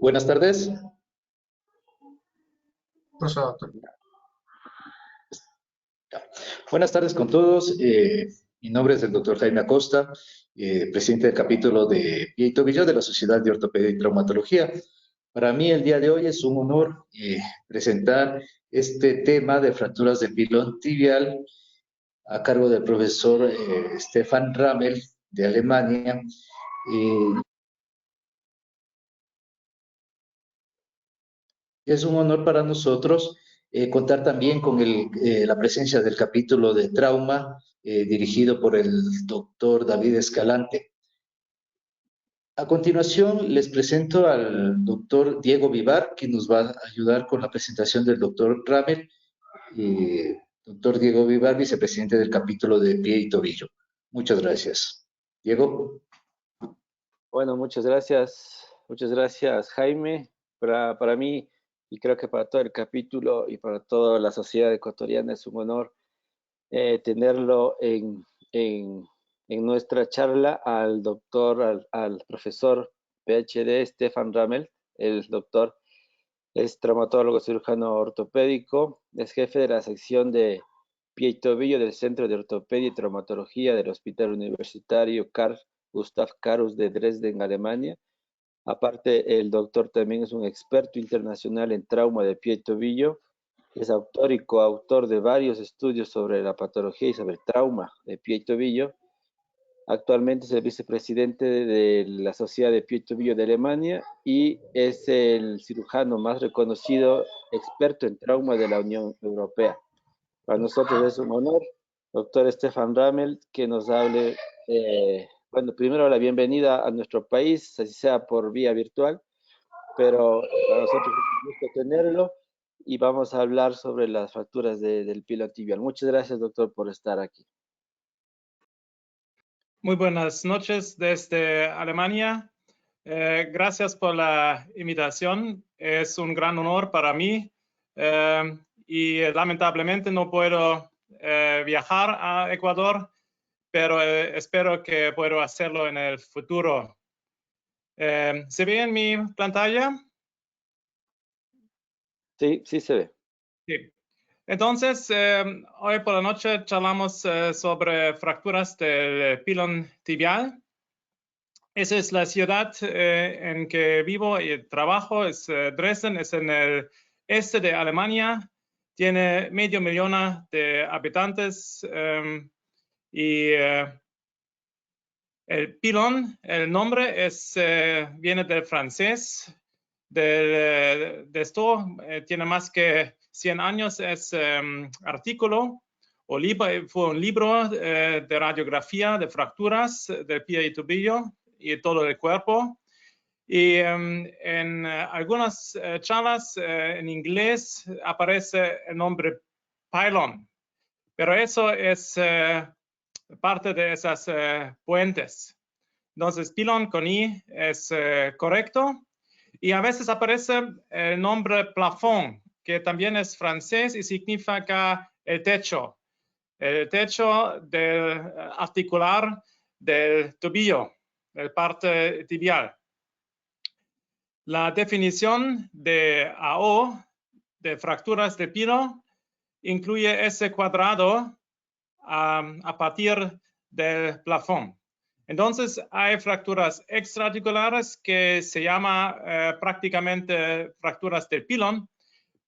Buenas tardes. Proceda, doctor. Buenas tardes con todos. Mi nombre es el doctor Jaime Acosta, presidente del capítulo de pie y tobillo de la Sociedad de Ortopedia y Traumatología. Para mí el día de hoy es un honor presentar este tema de fracturas de pilón tibial a cargo del profesor Stefan Rammel de Alemania. Es un honor para nosotros contar también con la presencia del capítulo de trauma dirigido por el doctor David Escalante. A continuación les presento al doctor Diego Vivar, que nos va a ayudar con la presentación del doctor Rammel. Doctor Diego Vivar, vicepresidente del capítulo de pie y tobillo. Muchas gracias. Diego. Bueno, muchas gracias Jaime. Para mí, y creo que para todo el capítulo y para toda la sociedad ecuatoriana es un honor tenerlo en nuestra charla al doctor, al profesor PhD Stefan Rammel. El doctor es traumatólogo cirujano ortopédico, es jefe de la sección de pie y tobillo del Centro de Ortopedia y Traumatología del Hospital Universitario Carl Gustav Karus de Dresden, Alemania. Aparte, el doctor también es un experto internacional en trauma de pie y tobillo. Es autor y coautor de varios estudios sobre la patología y sobre el trauma de pie y tobillo. Actualmente es el vicepresidente de la Sociedad de Pie y Tobillo de Alemania y es el cirujano más reconocido experto en trauma de la Unión Europea. Para nosotros es un honor, doctor Stefan Rammel, que nos hable, bueno, primero la bienvenida a nuestro país, así sea por vía virtual, pero para nosotros es un gusto tenerlo y vamos a hablar sobre las fracturas del pilón tibial. Muchas gracias, doctor, por estar aquí. Muy buenas noches desde Alemania. Gracias por la invitación. Es un gran honor para mí y lamentablemente no puedo viajar a Ecuador, pero espero que puedo hacerlo en el futuro. ¿Se ve en mi pantalla? Sí, sí se ve. Sí. Entonces, hoy por la noche charlamos sobre fracturas del pilón tibial. Esa es la ciudad en que vivo y trabajo, es Dresden, es en el este de Alemania, tiene 500.000 de habitantes y el pilón, el nombre viene del francés, de esto tiene más que 100 años, es artículo o fue un libro de radiografía de fracturas del pie y tobillo y todo el cuerpo. Y en algunas charlas en inglés aparece el nombre pylon, pero eso es parte de esas puentes. Entonces, pilón con I es correcto. Y a veces aparece el nombre plafond, que también es francés y significa el techo del articular del tobillo, del parte tibial. La definición de AO, de fracturas de pilón, incluye ese cuadrado a partir del plafón. Entonces, hay fracturas extraarticulares que se llama prácticamente fracturas del pilón,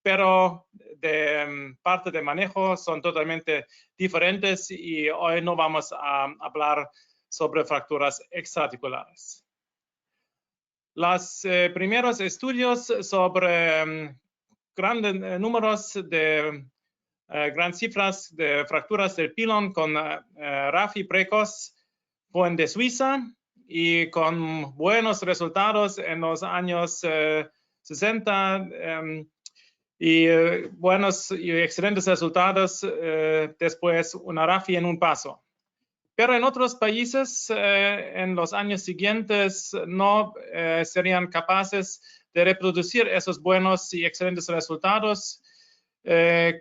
pero de parte de manejo son totalmente diferentes y hoy no vamos a hablar sobre fracturas extraarticulares. Los primeros estudios sobre grandes números de grandes cifras de fracturas del pilón con RAFI precoz fueron de Suiza y con buenos resultados en los años 60 y buenos y excelentes resultados después una RAFI en un paso. Pero en otros países, en los años siguientes, no serían capaces de reproducir esos buenos y excelentes resultados.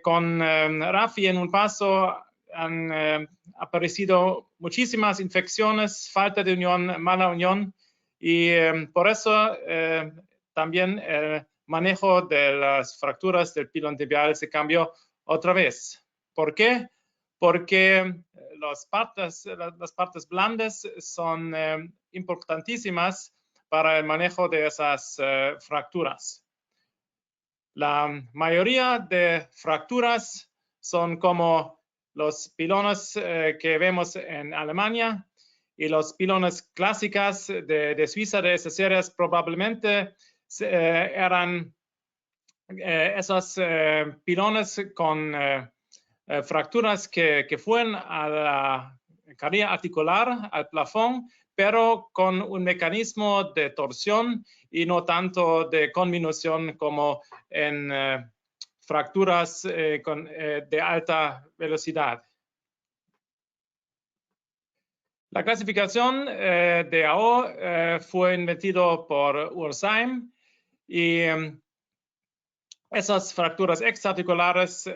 Con Rafi en un paso han aparecido muchísimas infecciones, falta de unión, mala unión, y por eso también el manejo de las fracturas del pilón tibial se cambió otra vez. ¿Por qué? Porque las partes blandas son importantísimas para el manejo de esas fracturas. La mayoría de fracturas son como los pilones que vemos en Alemania, y los pilones clásicas de Suiza de esas series probablemente eran esos pilones con fracturas que fueron a la carilla articular, al plafón, pero con un mecanismo de torsión y no tanto de conminución como en fracturas de alta velocidad. La clasificación de AO fue inventado por Ursheim, y esas fracturas extraarticulares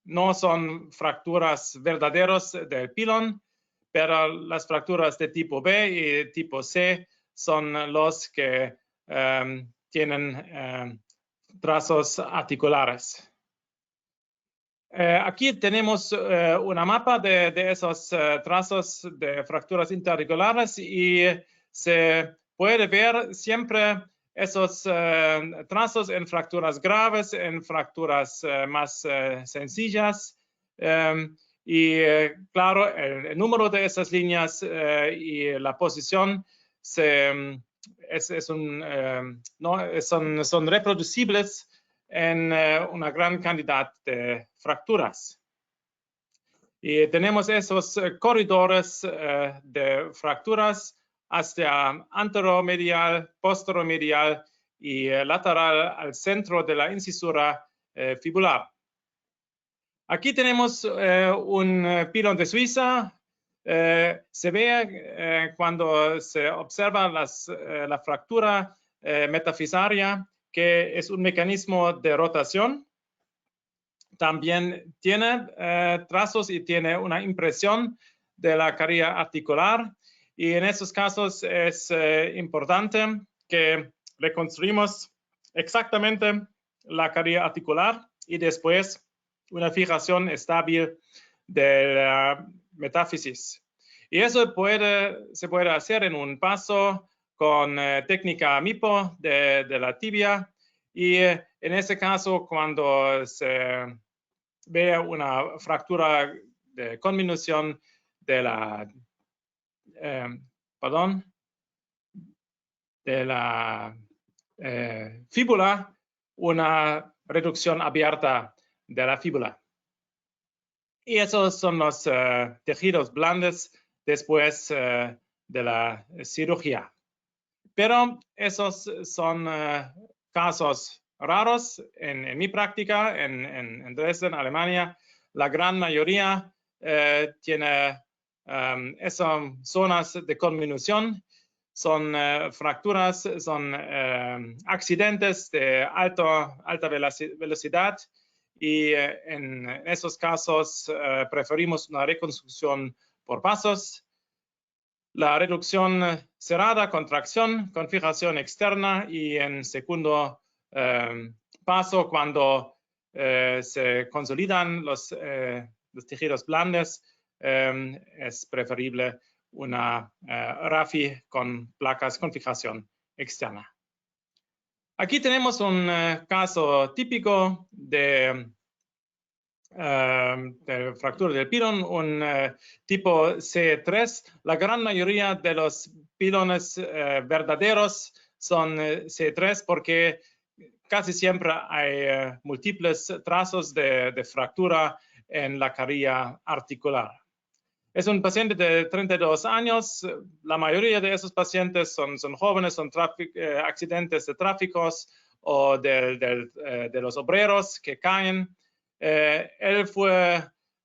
no son fracturas verdaderas del pilón, pero las fracturas de tipo B y de tipo C son los que tienen trazos articulares. Aquí tenemos una mapa de esos trazos de fracturas interarticulares, y se puede ver siempre esos trazos en fracturas graves, en fracturas más sencillas, y claro, el número de esas líneas y la posición son reproducibles en una gran cantidad de fracturas. Y tenemos esos corredores de fracturas hacia anteromedial, posteromedial y lateral al centro de la incisura fibular. Aquí tenemos un pilón de Suiza. Se ve cuando se observa la fractura metafisaria, que es un mecanismo de rotación. También tiene trazos y tiene una impresión de la carilla articular, y en esos casos es importante que reconstruimos exactamente la carilla articular y después una fijación estable de la metáfisis. Y eso se puede hacer en un paso con técnica MIPO de la tibia, y en ese caso, cuando se ve una fractura de conminución de la fíbula, una reducción abierta de la fíbula. Y esos son los tejidos blandos después de la cirugía. Pero esos son casos raros en mi práctica en Dresden, Alemania. La gran mayoría tiene esas zonas de conminución. Son fracturas, son accidentes de alta velocidad, y en esos casos preferimos una reconstrucción por pasos. La reducción cerrada, contracción, con fijación externa, y en segundo paso, cuando se consolidan los tejidos blandos, es preferible una Rafi con placas con fijación externa. Aquí tenemos un caso típico de fractura del pilón, un tipo C3. La gran mayoría de los pilones verdaderos son C3 porque casi siempre hay múltiples trazos de fractura en la carilla articular. Es un paciente de 32 años. La mayoría de esos pacientes son jóvenes, son accidentes de tráficos o de los obreros que caen. Él fue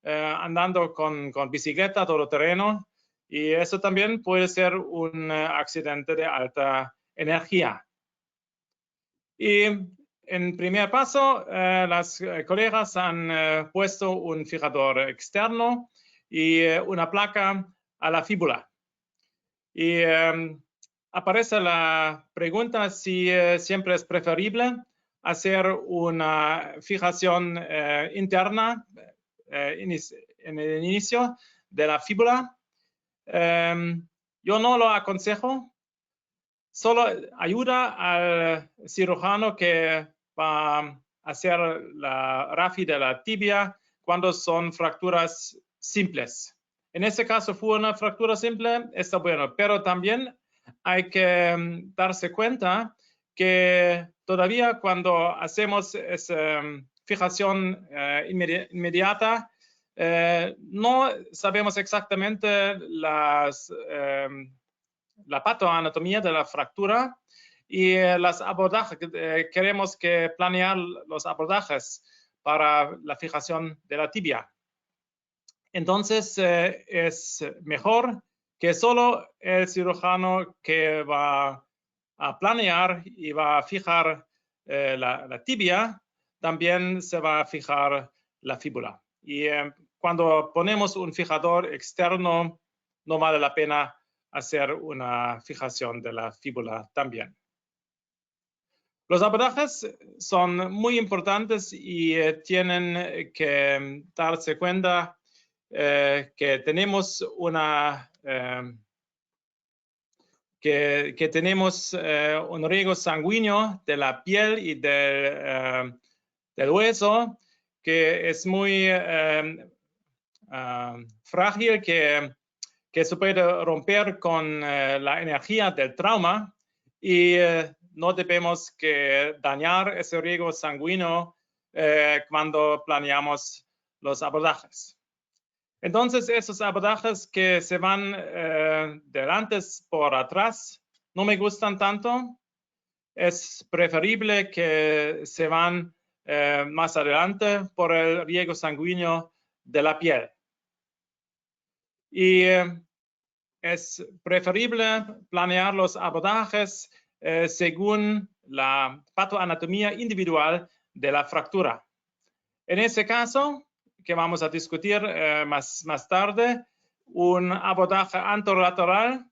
andando con bicicleta todoterreno, y eso también puede ser un accidente de alta energía. Y en primer paso, las colegas han puesto un fijador externo y una placa a la fíbula. Y aparece la pregunta si siempre es preferible hacer una fijación interna en el inicio de la fíbula. Yo no lo aconsejo. Solo ayuda al cirujano que va a hacer la RAFI de la tibia cuando son fracturas simples. En este caso fue una fractura simple, está bueno, pero también hay que darse cuenta que todavía cuando hacemos esa fijación inmediata, no sabemos exactamente la patoanatomía de la fractura y los abordajes. Queremos que planear los abordajes para la fijación de la tibia. Entonces es mejor que solo el cirujano que va a planear y va a fijar la tibia, también se va a fijar la fíbula. Y cuando ponemos un fijador externo, no vale la pena hacer una fijación de la fíbula también. Los abordajes son muy importantes y tienen que darse cuenta que tenemos un riego sanguíneo de la piel y del hueso que es muy frágil, que se puede romper con la energía del trauma, y no debemos que dañar ese riego sanguíneo cuando planeamos los abordajes. Entonces, esos abordajes que se van delante por atrás no me gustan tanto. Es preferible que se van más adelante por el riego sanguíneo de la piel. Y es preferible planear los abordajes según la patoanatomía individual de la fractura. En ese caso, que vamos a discutir más tarde, un abordaje anterolateral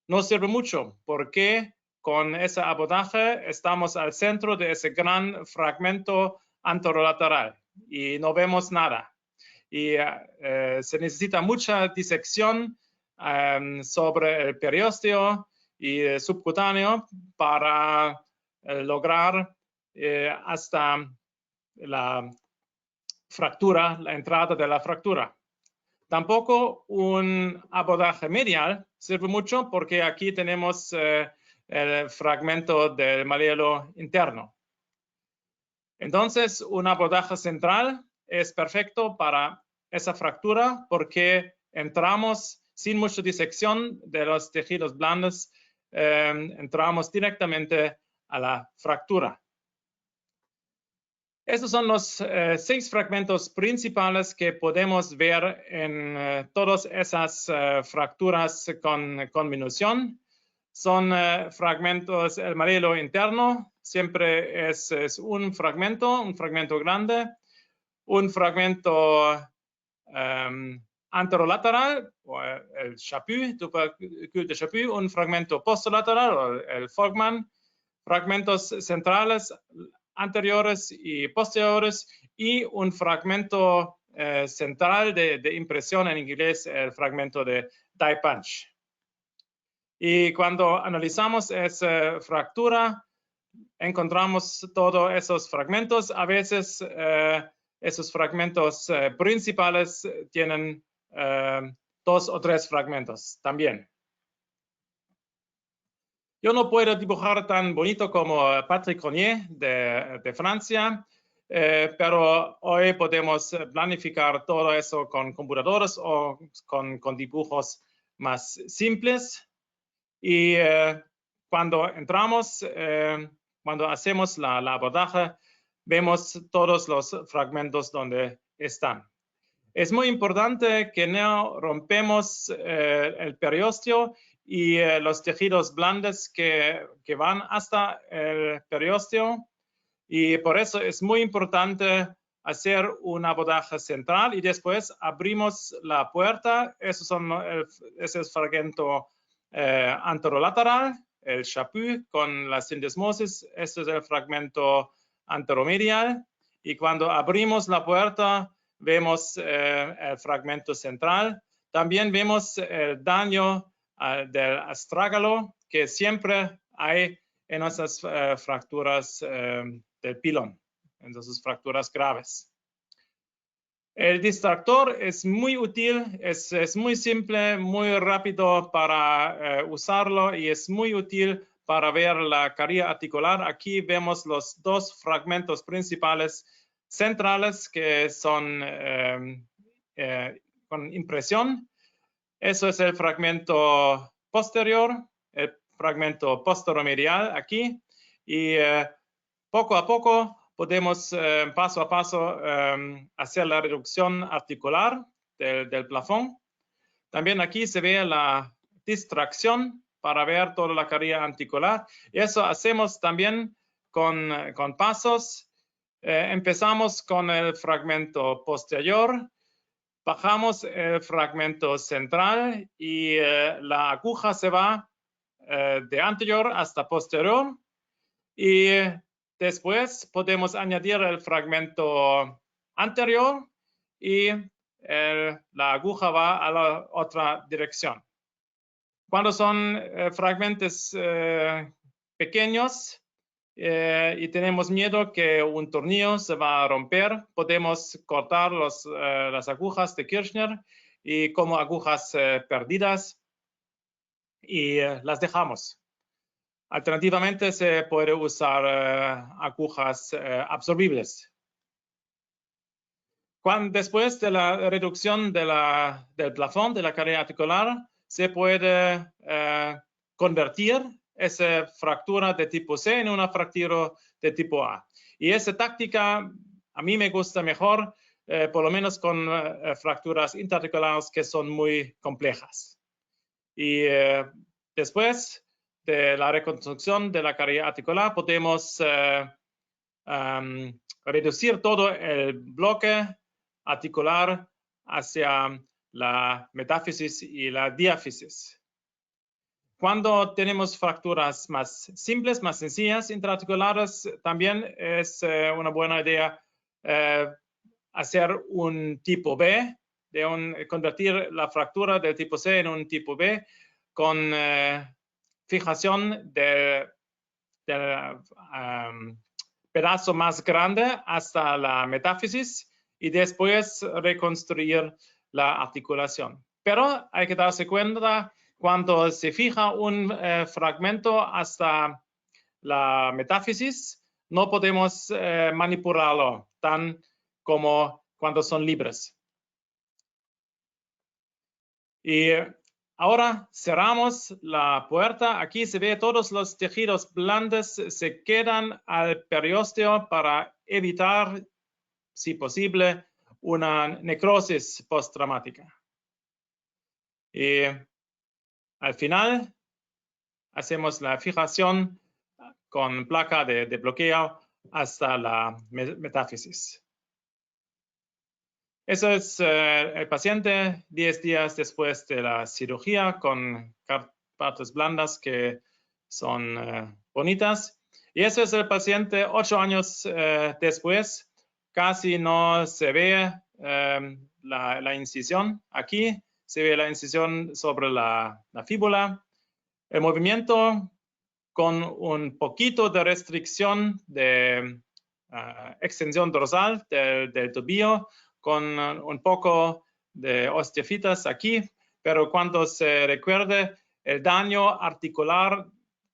no sirve mucho porque con ese abordaje estamos al centro de ese gran fragmento anterolateral y no vemos nada. Y se necesita mucha disección sobre el periósteo y subcutáneo para lograr hasta la fractura, la entrada de la fractura. Tampoco un abordaje medial sirve mucho porque aquí tenemos el fragmento del malleolo interno. Entonces, un abordaje central es perfecto para esa fractura porque entramos sin mucha disección de los tejidos blandos, entramos directamente a la fractura. Estos son los 6 fragmentos principales que podemos ver en todas esas fracturas con conminución. Son fragmentos, el malleolo interno siempre es un fragmento grande, un fragmento anterolateral, o el chapuis, tubercule de chapuis, un fragmento posterolateral, o el Fogman, fragmentos centrales, anteriores y posteriores, y un fragmento central de impresión, en inglés el fragmento de die punch. Y cuando analizamos esa fractura, encontramos todos esos fragmentos. A veces esos fragmentos principales tienen 2 o 3 fragmentos también. Yo no puedo dibujar tan bonito como Patrick Rognier de Francia, pero hoy podemos planificar todo eso con computadoras o con dibujos más simples. Y cuando entramos, cuando hacemos la abordaje, vemos todos los fragmentos donde están. Es muy importante que no rompemos el periósteo y los tejidos blandos que van hasta el periósteo, y por eso es muy importante hacer un abordaje central y después abrimos la puerta. Ese es el fragmento anterolateral, el chapuis con la syndesmosis. Este es el fragmento anteromedial, y cuando abrimos la puerta vemos el fragmento central. También vemos el daño del astrágalo que siempre hay en esas fracturas del pilón, en esas fracturas graves. El distractor es muy útil, es muy simple, muy rápido para usarlo, y es muy útil para ver la carilla articular. Aquí vemos los dos fragmentos principales centrales que son con impresión. Eso es el fragmento posterior, el fragmento posteromedial aquí, y poco a poco podemos paso a paso hacer la reducción articular del plafón. También aquí se ve la distracción para ver toda la carilla articular. Eso hacemos también con pasos. Empezamos con el fragmento posterior, bajamos el fragmento central y la aguja se va de anterior hasta posterior, y después podemos añadir el fragmento anterior y la aguja va a la otra dirección. Cuando son fragmentos pequeños y tenemos miedo que un tornillo se va a romper, podemos cortar las agujas de Kirchner y como agujas perdidas, y las dejamos. Alternativamente se puede usar agujas absorbibles. Después de la reducción del plafón de la carilla articular, se puede convertir esa fractura de tipo C en una fractura de tipo A. Y esa táctica a mí me gusta mejor, por lo menos con fracturas interarticulares que son muy complejas. Y después de la reconstrucción de la carilla articular podemos reducir todo el bloque articular hacia la metáfisis y la diáfisis. Cuando tenemos fracturas más simples, más sencillas, interarticulares, también es una buena idea hacer un tipo B, convertir la fractura del tipo C en un tipo B con fijación del pedazo más grande hasta la metáfisis y después reconstruir la articulación. Pero hay que darse cuenta, cuando se fija un fragmento hasta la metáfisis, no podemos manipularlo tan como cuando son libres. Y ahora cerramos la puerta. Aquí se ve todos los tejidos blandos se quedan al periósteo para evitar, si posible, una necrosis postraumática. Y al final hacemos la fijación con placa de bloqueo hasta la metáfisis. Eso es el paciente 10 días después de la cirugía, con partes blandas que son bonitas. Y eso es el paciente 8 años después. Casi no se ve la incisión. Aquí se ve la incisión sobre la fíbula. El movimiento con un poquito de restricción de extensión dorsal del tobillo, con un poco de osteofitas aquí, pero cuando se recuerde el daño articular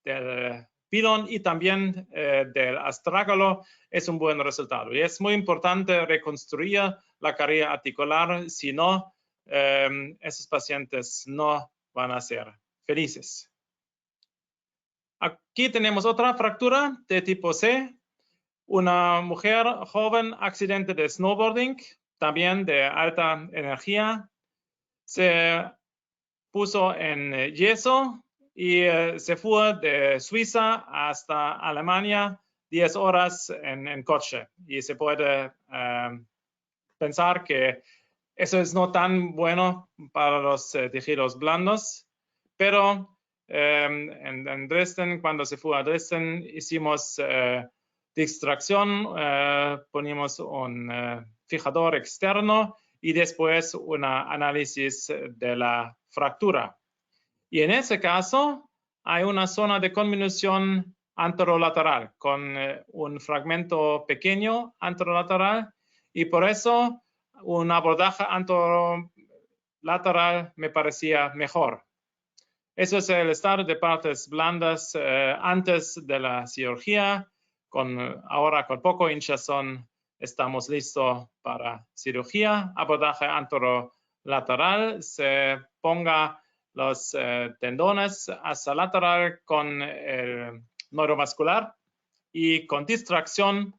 del pilón y también del astrágalo, es un buen resultado. Y es muy importante reconstruir la carilla articular, si no, esos pacientes no van a ser felices. Aquí tenemos otra fractura de tipo C. Una mujer joven, accidente de snowboarding, también de alta energía. Se puso en yeso y se fue de Suiza hasta Alemania 10 horas en coche. Y se puede pensar que eso es no tan bueno para los tejidos blandos, pero en Dresden, cuando se fue a Dresden, hicimos distracción, ponimos un fijador externo y después un análisis de la fractura. Y en ese caso hay una zona de conminución anterolateral con un fragmento pequeño anterolateral y por eso un abordaje anterolateral me parecía mejor. Eso es el estado de partes blandas antes de la cirugía. Ahora con poco hinchazón estamos listos para cirugía. Abordaje anterolateral, se ponga los tendones hasta lateral con el neurovascular y con distracción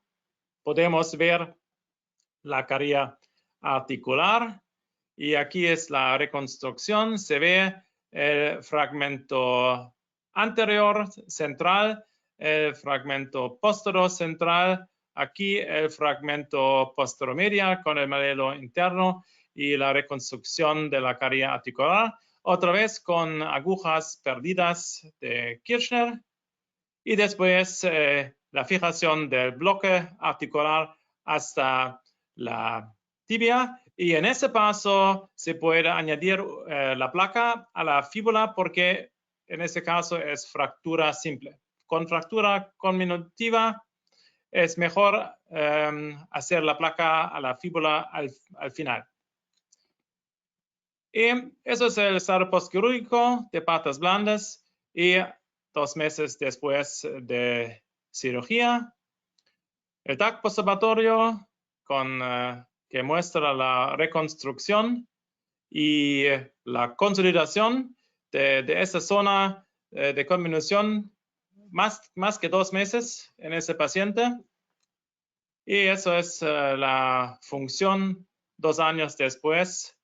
podemos ver la caries articular y aquí es la reconstrucción. Se ve el fragmento anterior central, el fragmento posterior central, aquí el fragmento posteromedial con el modelo interno y la reconstrucción de la caries articular, otra vez con agujas perdidas de Kirchner y después la fijación del bloque articular hasta la tibia y en ese paso se puede añadir la placa a la fíbula porque en ese caso es fractura simple. Con fractura conminutiva es mejor hacer la placa a la fíbula al final. Y eso es el estado postquirúrgico de patas blandas y 2 meses después de cirugía. El TAC postoperatorio que muestra la reconstrucción y la consolidación de esa zona de conminución más que 2 meses en ese paciente. Y eso es la función 2 años después.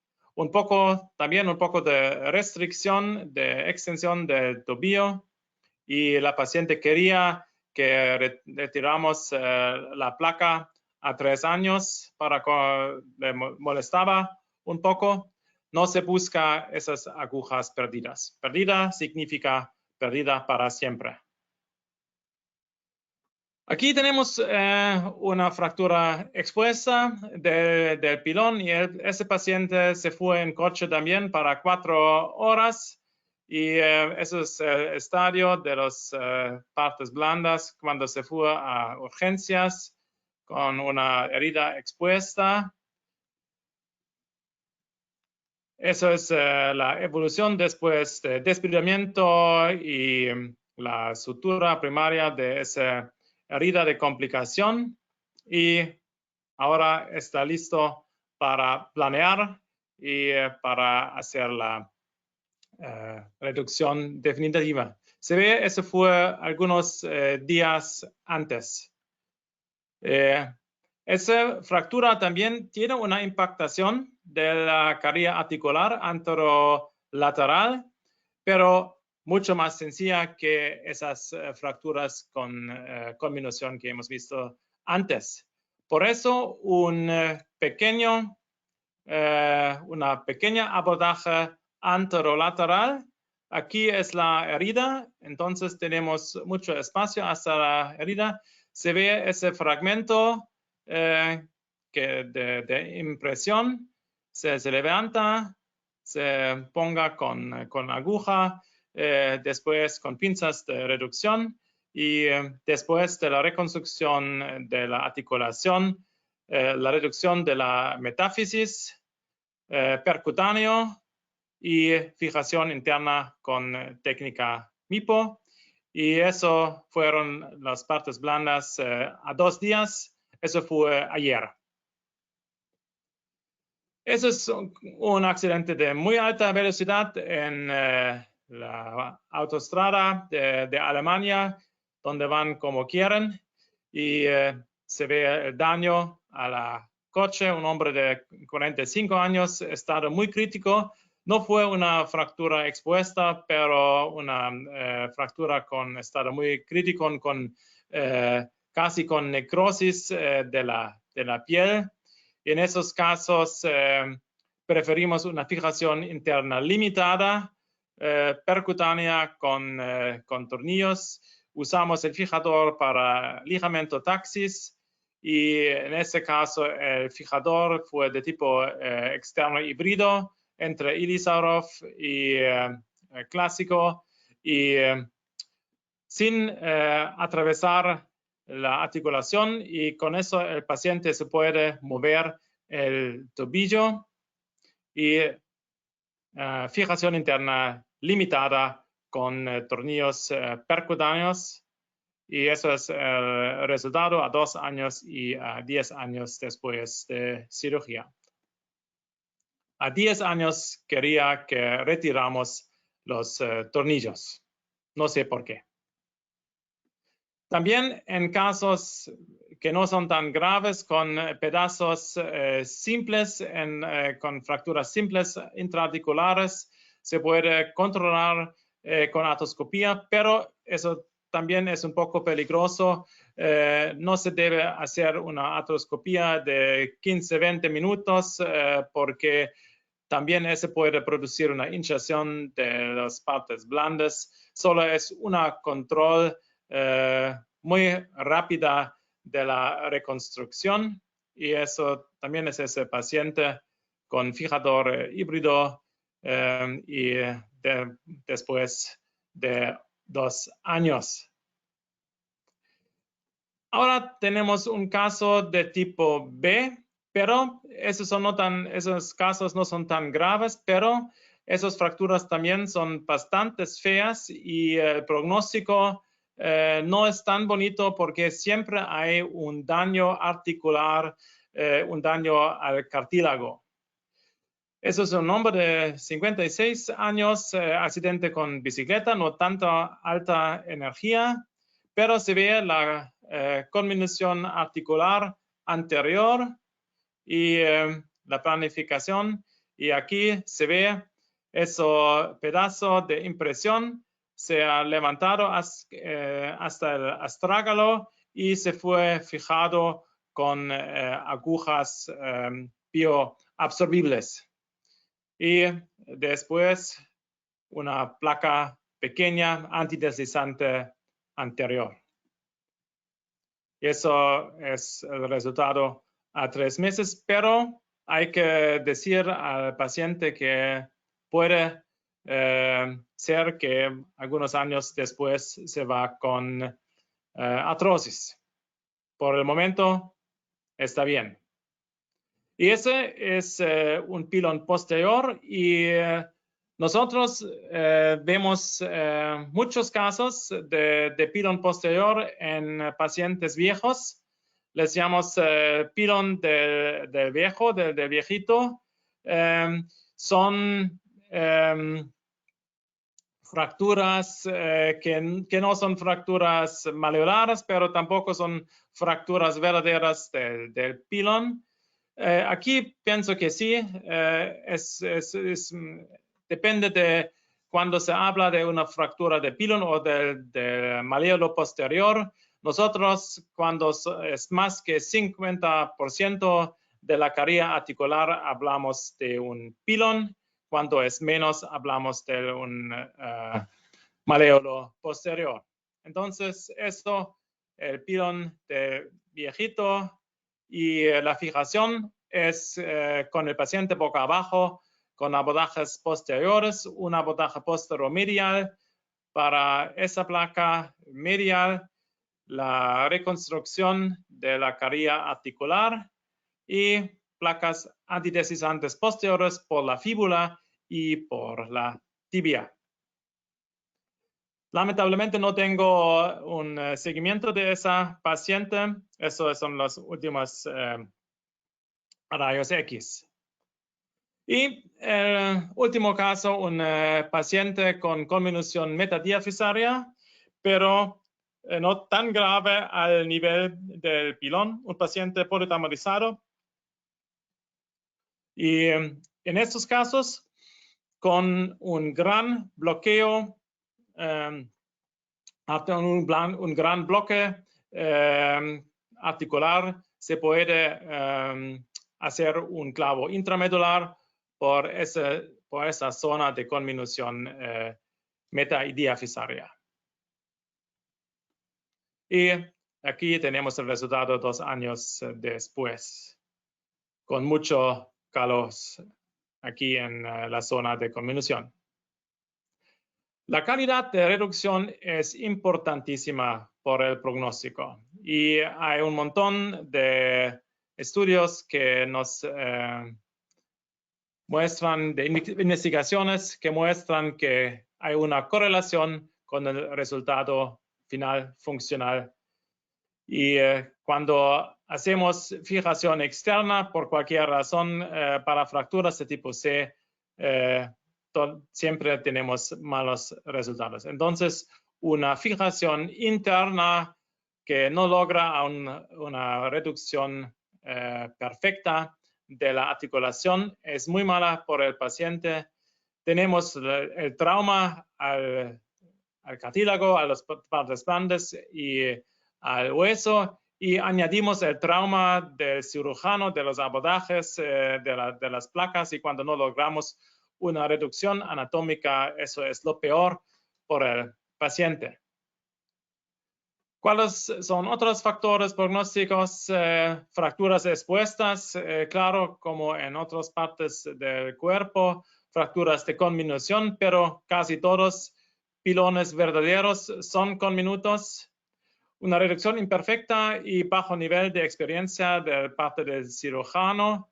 También un poco de restricción, de extensión del tobillo y la paciente quería que retiramos la placa a 3 años para que le molestaba un poco. No se busca esas agujas perdidas. Perdida significa perdida para siempre. Aquí tenemos una fractura expuesta del pilón y ese paciente se fue en coche también para 4 horas y eso es el estadio de las partes blandas cuando se fue a urgencias con una herida expuesta. Eso es la evolución después de despedimiento y la sutura primaria de esa herida de complicación y ahora está listo para planear y para hacer la reducción definitiva. Se ve, eso fue algunos días antes. Esa fractura también tiene una impactación de la caries articular anterolateral, pero mucho más sencilla que esas fracturas con conminución que hemos visto antes. Por eso una pequeña abordaje anterolateral. Aquí es la herida, entonces tenemos mucho espacio hasta la herida. Se ve ese fragmento de impresión, se levanta, se ponga con aguja, después con pinzas de reducción y después de la reconstrucción de la articulación, la reducción de la metáfisis, percutáneo y fijación interna con técnica MIPO. Y eso fueron las partes blandas a 2 días. Eso fue ayer. Eso es un accidente de muy alta velocidad en la autoestrada de Alemania, donde van como quieren y se ve el daño a la coche, un hombre de 45 años, estado muy crítico. No fue una fractura expuesta, pero una fractura con estado muy crítico, casi con necrosis de la piel. Y en esos casos preferimos una fijación interna limitada, percutánea con tornillos. Usamos el fijador para ligamento taxis y en ese caso el fijador fue de tipo externo híbrido entre Ilisaurov y clásico y sin atravesar la articulación, y con eso el paciente se puede mover el tobillo y fijación interna limitada con tornillos percutáneos, y eso es el resultado a 2 años y a 10 años después de cirugía. A 10 años quería que retiramos los tornillos. No sé por qué. También en casos que no son tan graves, con pedazos simples, con fracturas simples intraarticulares, se puede controlar con artroscopía, pero eso también es un poco peligroso. No se debe hacer una artroscopía de 15-20 minutos porque también ese puede producir una hinchazón de las partes blandas. Solo es una control muy rápida de la reconstrucción, y eso también es ese paciente con fijador híbrido y después de 2 años. Ahora tenemos un caso de tipo B, pero esos casos no son tan graves, pero esas fracturas también son bastante feas y el pronóstico no es tan bonito porque siempre hay un daño articular, un daño al cartílago. Eso es un hombre de 56 años, accidente con bicicleta, no tanta alta energía, pero se ve la conminución articular anterior y la planificación, y aquí se ve ese pedazo de impresión se ha levantado hasta el astrágalo y se fue fijado con agujas bioabsorbibles. Y después una placa pequeña antideslizante anterior. Y eso es el resultado a 3 meses, pero hay que decir al paciente que puede ser que algunos años después se va con artrosis. Por el momento está bien. Y ese es un pilón posterior, y nosotros vemos muchos casos de pilón posterior en pacientes viejos. Les llamamos pilón del viejo, del viejito. Son fracturas que no son fracturas maleolares, pero tampoco son fracturas verdaderas del pilón. Aquí pienso que sí, depende de cuando se habla de una fractura de pilón o del maleolo posterior. Nosotros, cuando es más que 50% de la carilla articular, hablamos de un pilón. Cuando es menos, hablamos de un maleolo posterior. Entonces, el pilón de viejito, y la fijación es con el paciente boca abajo, con abordajes posteriores, un abordaje posteromedial para esa placa medial, la reconstrucción de la carilla articular y placas antideslizantes posteriores por la fíbula y por la tibia. Lamentablemente no tengo un seguimiento de esa paciente. Esos son los últimos rayos X. Y el último caso, un paciente con conminución metadiafisaria, pero no tan grave al nivel del pilón, un paciente politamorizado Y en estos casos, con un gran bloqueo, un gran bloque articular, se puede hacer un clavo intramedular por esa zona de conminución meta y diafisaria. Y aquí tenemos el resultado 2 años después, con mucho calor aquí en la zona de conminución. La calidad de reducción es importantísima por el pronóstico y hay un montón de estudios que nos muestran, de investigaciones que muestran que hay una correlación con el resultado final funcional. Y cuando hacemos fijación externa por cualquier razón para fracturas de tipo C, siempre tenemos malos resultados. Entonces, una fijación interna que no logra una reducción perfecta de la articulación es muy mala por el paciente. Tenemos el trauma al cartílago, a las partes blandas y al hueso, y añadimos el trauma del cirujano, de los abordajes, de las placas, y cuando no logramos una reducción anatómica, eso es lo peor por el paciente. ¿Cuáles son otros factores pronósticos? Fracturas expuestas, claro, como en otras partes del cuerpo, fracturas de conminución, pero casi todos pilones verdaderos son conminutos. Una reducción imperfecta y bajo nivel de experiencia de parte del cirujano.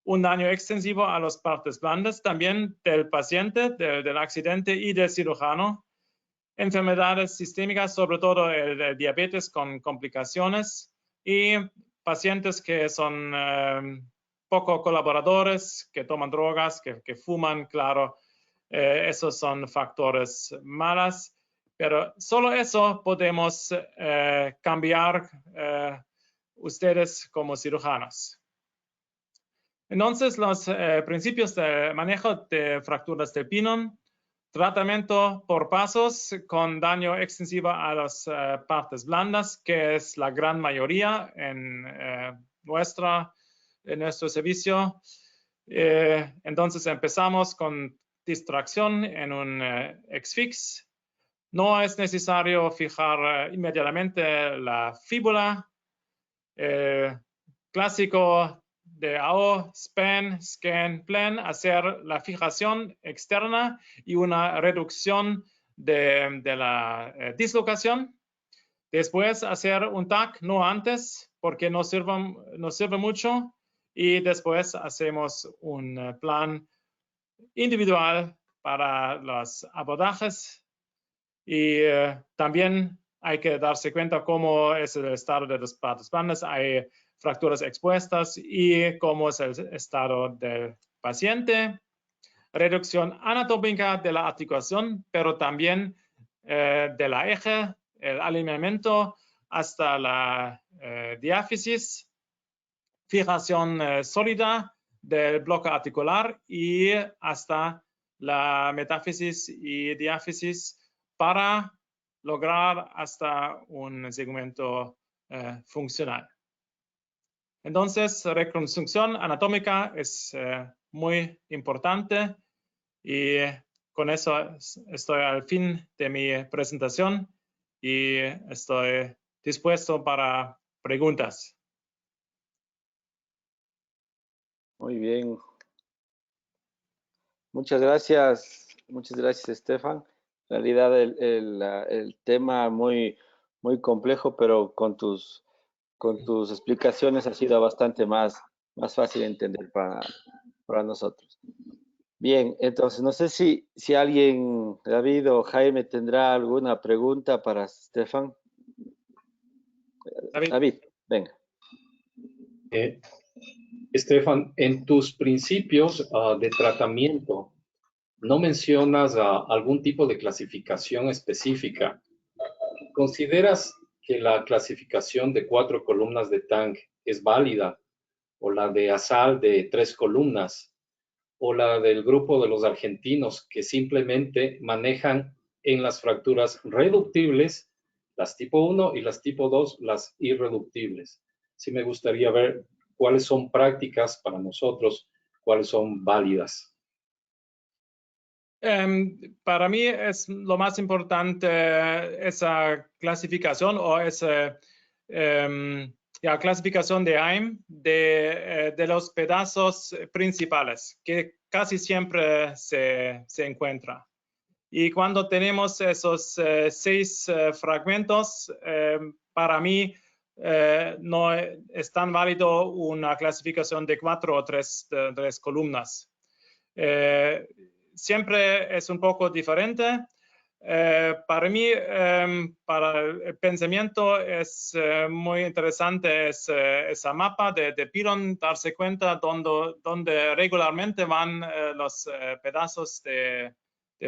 Un daño extensivo a las partes blandas, también del paciente, del accidente y del cirujano. Enfermedades sistémicas, sobre todo el diabetes con complicaciones, y pacientes que son poco colaboradores, que toman drogas, que fuman, claro, esos son factores malos, pero solo eso podemos cambiar ustedes como cirujanos. Entonces, los principios de manejo de fracturas del pinón: tratamiento por pasos con daño extensivo a las partes blandas, que es la gran mayoría en nuestro servicio. Entonces empezamos con distracción en un ex-fix. No es necesario fijar inmediatamente la fíbula. Clásico de AO, SPAN, SCAN, PLAN, hacer la fijación externa y una reducción de la dislocación. Después hacer un TAC, no antes, porque no sirve mucho. Y después hacemos un plan individual para los abordajes. Y también hay que darse cuenta cómo es el estado de las partes blandas. Hay fracturas expuestas y cómo es el estado del paciente. Reducción anatómica de la articulación, pero también de la eje, el alineamiento hasta la diáfisis. Fijación sólida del bloque articular y hasta la metáfisis y diáfisis para lograr hasta un segmento funcional. Entonces, reconstrucción anatómica es muy importante, y con eso estoy al fin de mi presentación y estoy dispuesto para preguntas. Muy bien. Muchas gracias, Estefan. En realidad el tema muy complejo, pero con tus explicaciones ha sido bastante más fácil de entender para nosotros. Bien, entonces no sé si alguien, David o Jaime, tendrá alguna pregunta para Estefan. David, venga. Estefan, en tus principios de tratamiento, no mencionas algún tipo de clasificación específica. ¿Consideras que la clasificación de 4 columnas de Tang es válida o la de ASAL de 3 columnas, o la del grupo de los argentinos que simplemente manejan en las fracturas reductibles, las tipo 1 y las tipo 2, las irreductibles. Sí me gustaría ver cuáles son prácticas para nosotros, cuáles son válidas. Para mí es lo más importante esa clasificación o esa clasificación de AIM de los pedazos principales que casi siempre se encuentra. Y cuando tenemos esos 6 fragmentos, para mí no es tan válido una clasificación de 4 o 3 columnas. Siempre es un poco diferente. Para mí, para el pensamiento es muy interesante esa mapa de pilón, darse cuenta donde regularmente van los pedazos de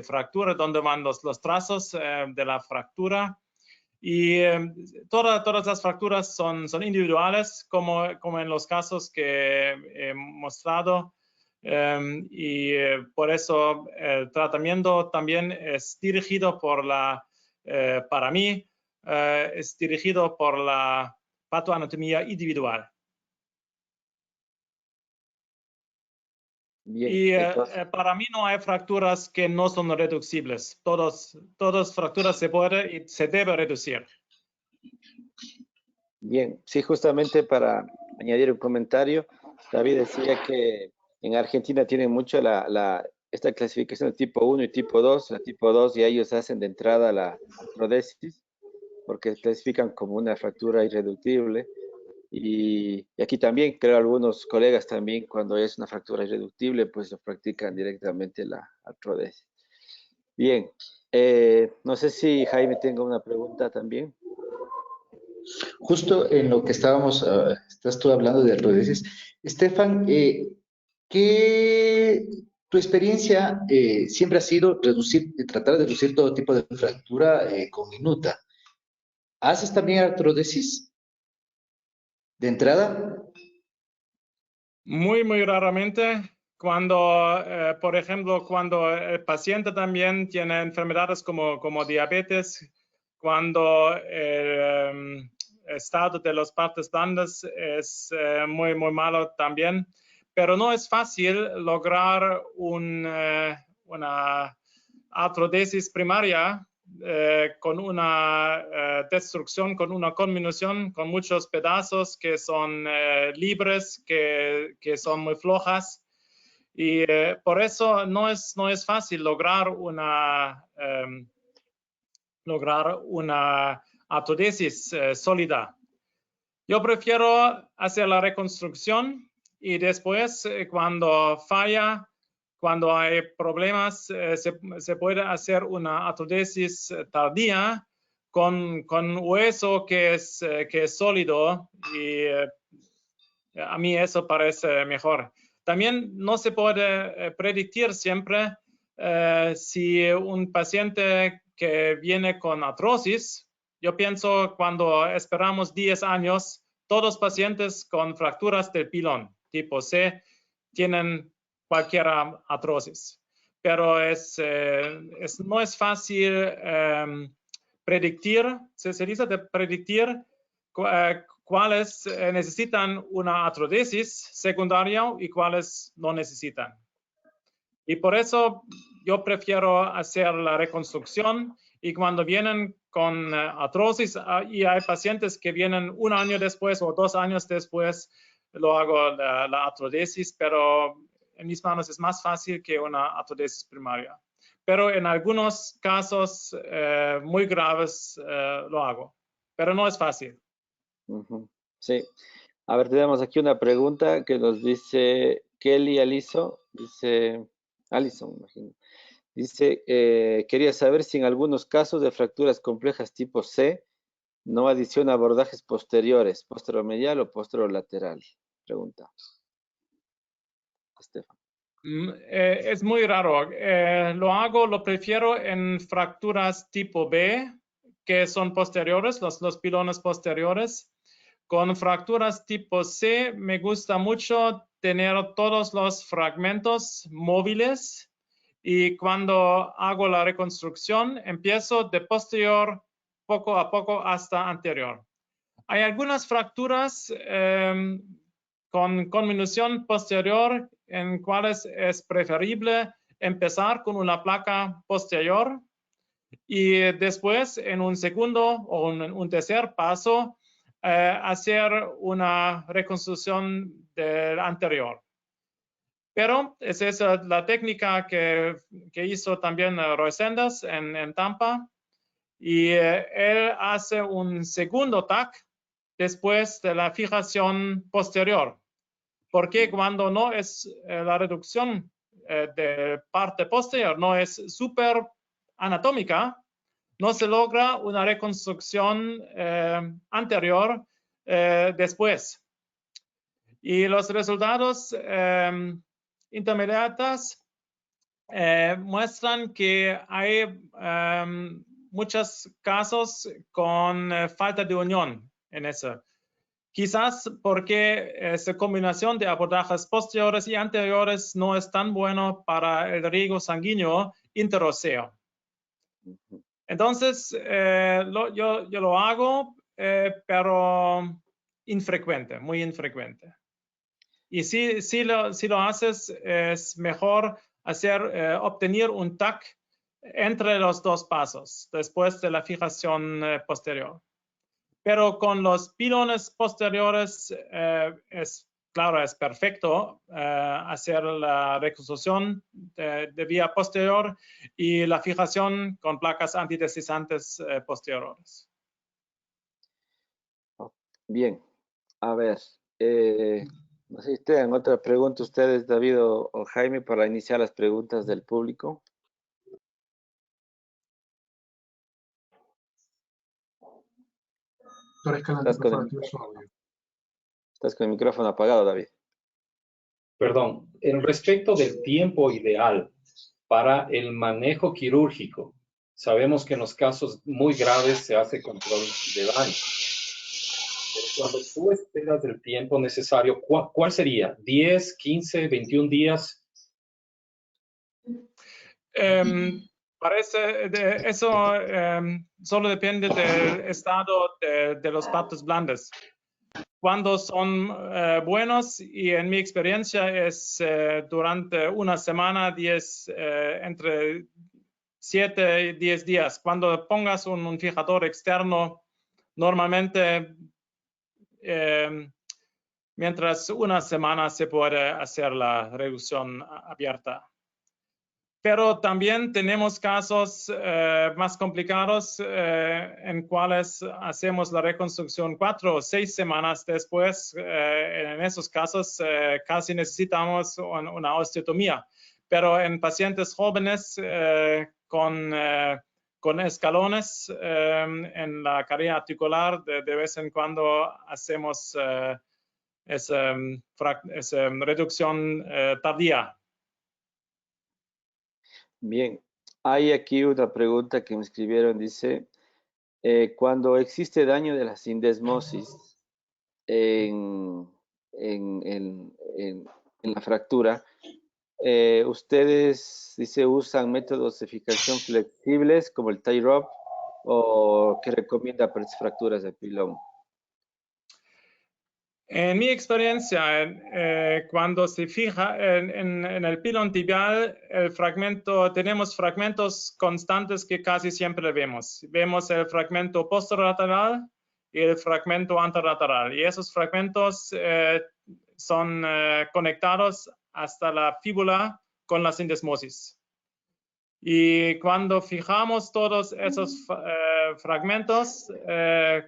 fractura, donde van los trazos de la fractura. Y todas las fracturas son individuales, como en los casos que he mostrado. Por eso el tratamiento también es dirigido por para mí, es dirigido por la patoanatomía individual. Bien, Y para mí no hay fracturas que no son reducibles. Todas fracturas se puede y se debe reducir. Bien, sí, justamente para añadir un comentario, David decía que en Argentina tienen mucho esta clasificación de tipo 1 y tipo 2. La tipo 2 ya ellos hacen de entrada la artrodesis, porque clasifican como una fractura irreductible. Y aquí también, creo algunos colegas también, cuando es una fractura irreductible, pues lo practican directamente la artrodesis. Bien, no sé si Jaime tenga una pregunta también. Justo en lo que estás tú hablando de artrodesis, Estefan, ¿qué tu experiencia siempre ha sido tratar de reducir todo tipo de fractura con minuta? ¿Haces también artrodesis de entrada? Muy, muy raramente. Cuando, por ejemplo, cuando el paciente también tiene enfermedades como diabetes, cuando el estado de las partes blandas es muy, muy malo también, pero no es fácil lograr una artrodesis primaria con una destrucción, con una conminución, con muchos pedazos que son libres, que son muy flojas. Y por eso no es fácil lograr una artrodesis sólida. Yo prefiero hacer la reconstrucción y después, cuando falla, cuando hay problemas, se puede hacer una artrodesis tardía con hueso que es sólido, y a mí eso parece mejor. También no se puede predecir siempre si un paciente que viene con artrosis. Yo pienso cuando esperamos 10 años, todos los pacientes con fracturas del pilón tipo C tienen cualquier artrosis. Pero no es fácil predecir, se dice de predecir cuáles necesitan una artrodesis secundaria y cuáles no necesitan. Y por eso yo prefiero hacer la reconstrucción, y cuando vienen con artrosis, y hay pacientes que vienen 1 año después o 2 años después, lo hago la artrodesis, pero en mis manos es más fácil que una artrodesis primaria. Pero en algunos casos muy graves lo hago, pero no es fácil. Sí. A ver, tenemos aquí una pregunta que nos dice Kelly Alison, imagino. Dice, quería saber si en algunos casos de fracturas complejas tipo C no adiciona abordajes posteriores, posteromedial o posterolateral. Pregunta. Estefan. Es muy raro. Lo prefiero en fracturas tipo B, que son posteriores, los pilones posteriores, Con fracturas tipo C me gusta mucho tener todos los fragmentos móviles y cuando hago la reconstrucción empiezo de posterior poco a poco hasta anterior. Hay algunas fracturas con conminución posterior en cuales es preferible empezar con una placa posterior y después en un segundo o un tercer paso hacer una reconstrucción del anterior. Pero es esa la técnica que hizo también Roy Sanders en Tampa y él hace un segundo tac después de la fijación posterior. Porque cuando no es la reducción de parte posterior, no es súper anatómica, no se logra una reconstrucción anterior después. Y los resultados intermediatos muestran que hay muchos casos con falta de unión en eso. Quizás porque esa combinación de abordajes posteriores y anteriores no es tan bueno para el riego sanguíneo interóseo. Entonces, yo lo hago, pero infrecuente, muy infrecuente. Y si lo haces, es mejor obtener un TAC entre los dos pasos, después de la fijación posterior. Pero con los pilones posteriores, claro, es perfecto hacer la reconstrucción de vía posterior y la fijación con placas antideslizantes posteriores. Bien, a ver, no sé si tienen otra pregunta ustedes, David o Jaime, para iniciar las preguntas del público. Estás con el micrófono apagado, David. Perdón, en respecto del tiempo ideal para el manejo quirúrgico, sabemos que en los casos muy graves se hace control de daño. Pero cuando tú esperas el tiempo necesario, ¿cuál sería? ¿10, 15, 21 días? Eso solo depende del estado de los partes blandas. Cuando son buenos, y en mi experiencia es durante una semana, entre 7 y 10 días. Cuando pongas un fijador externo, normalmente mientras una semana se puede hacer la reducción abierta. Pero también tenemos casos más complicados en cuales hacemos la reconstrucción 4 o 6 semanas después. En esos casos casi necesitamos una osteotomía. Pero en pacientes jóvenes con escalones en la carrera articular, de vez en cuando hacemos esa reducción tardía. Bien, hay aquí una pregunta que me escribieron, dice, cuando existe daño de la sindesmosis en la fractura, ¿ustedes, dice, usan métodos de fijación flexibles como el tie rod o qué recomienda para estas fracturas de pilón? En mi experiencia, cuando se fija en el pilón tibial, tenemos fragmentos constantes que casi siempre vemos. Vemos el fragmento posterolateral y el fragmento anterolateral. Y esos fragmentos son conectados hasta la fíbula con la sindesmosis. Y cuando fijamos todos esos fragmentos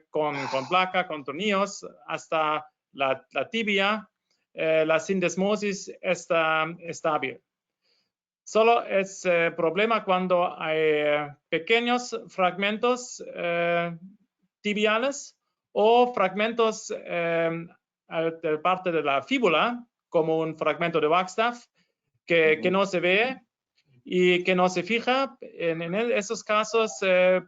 con placa, con tornillos, hasta la tibia, la sindesmosis está estable. Solo es problema cuando hay pequeños fragmentos tibiales o fragmentos de parte de la fíbula, como un fragmento de Wagstaff, que no se ve. y que no se fija, en esos casos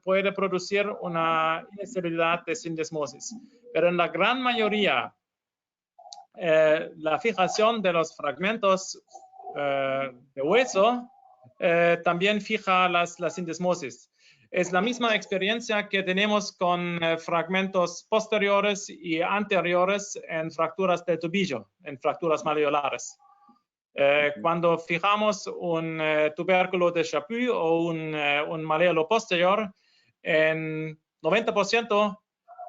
puede producir una inestabilidad de sindesmosis. Pero en la gran mayoría, la fijación de los fragmentos de hueso también fija las sindesmosis. Es la misma experiencia que tenemos con fragmentos posteriores y anteriores en fracturas del tobillo, en fracturas malleolares. Cuando fijamos un tubérculo de Chapuis o un malleolo posterior, en 90%,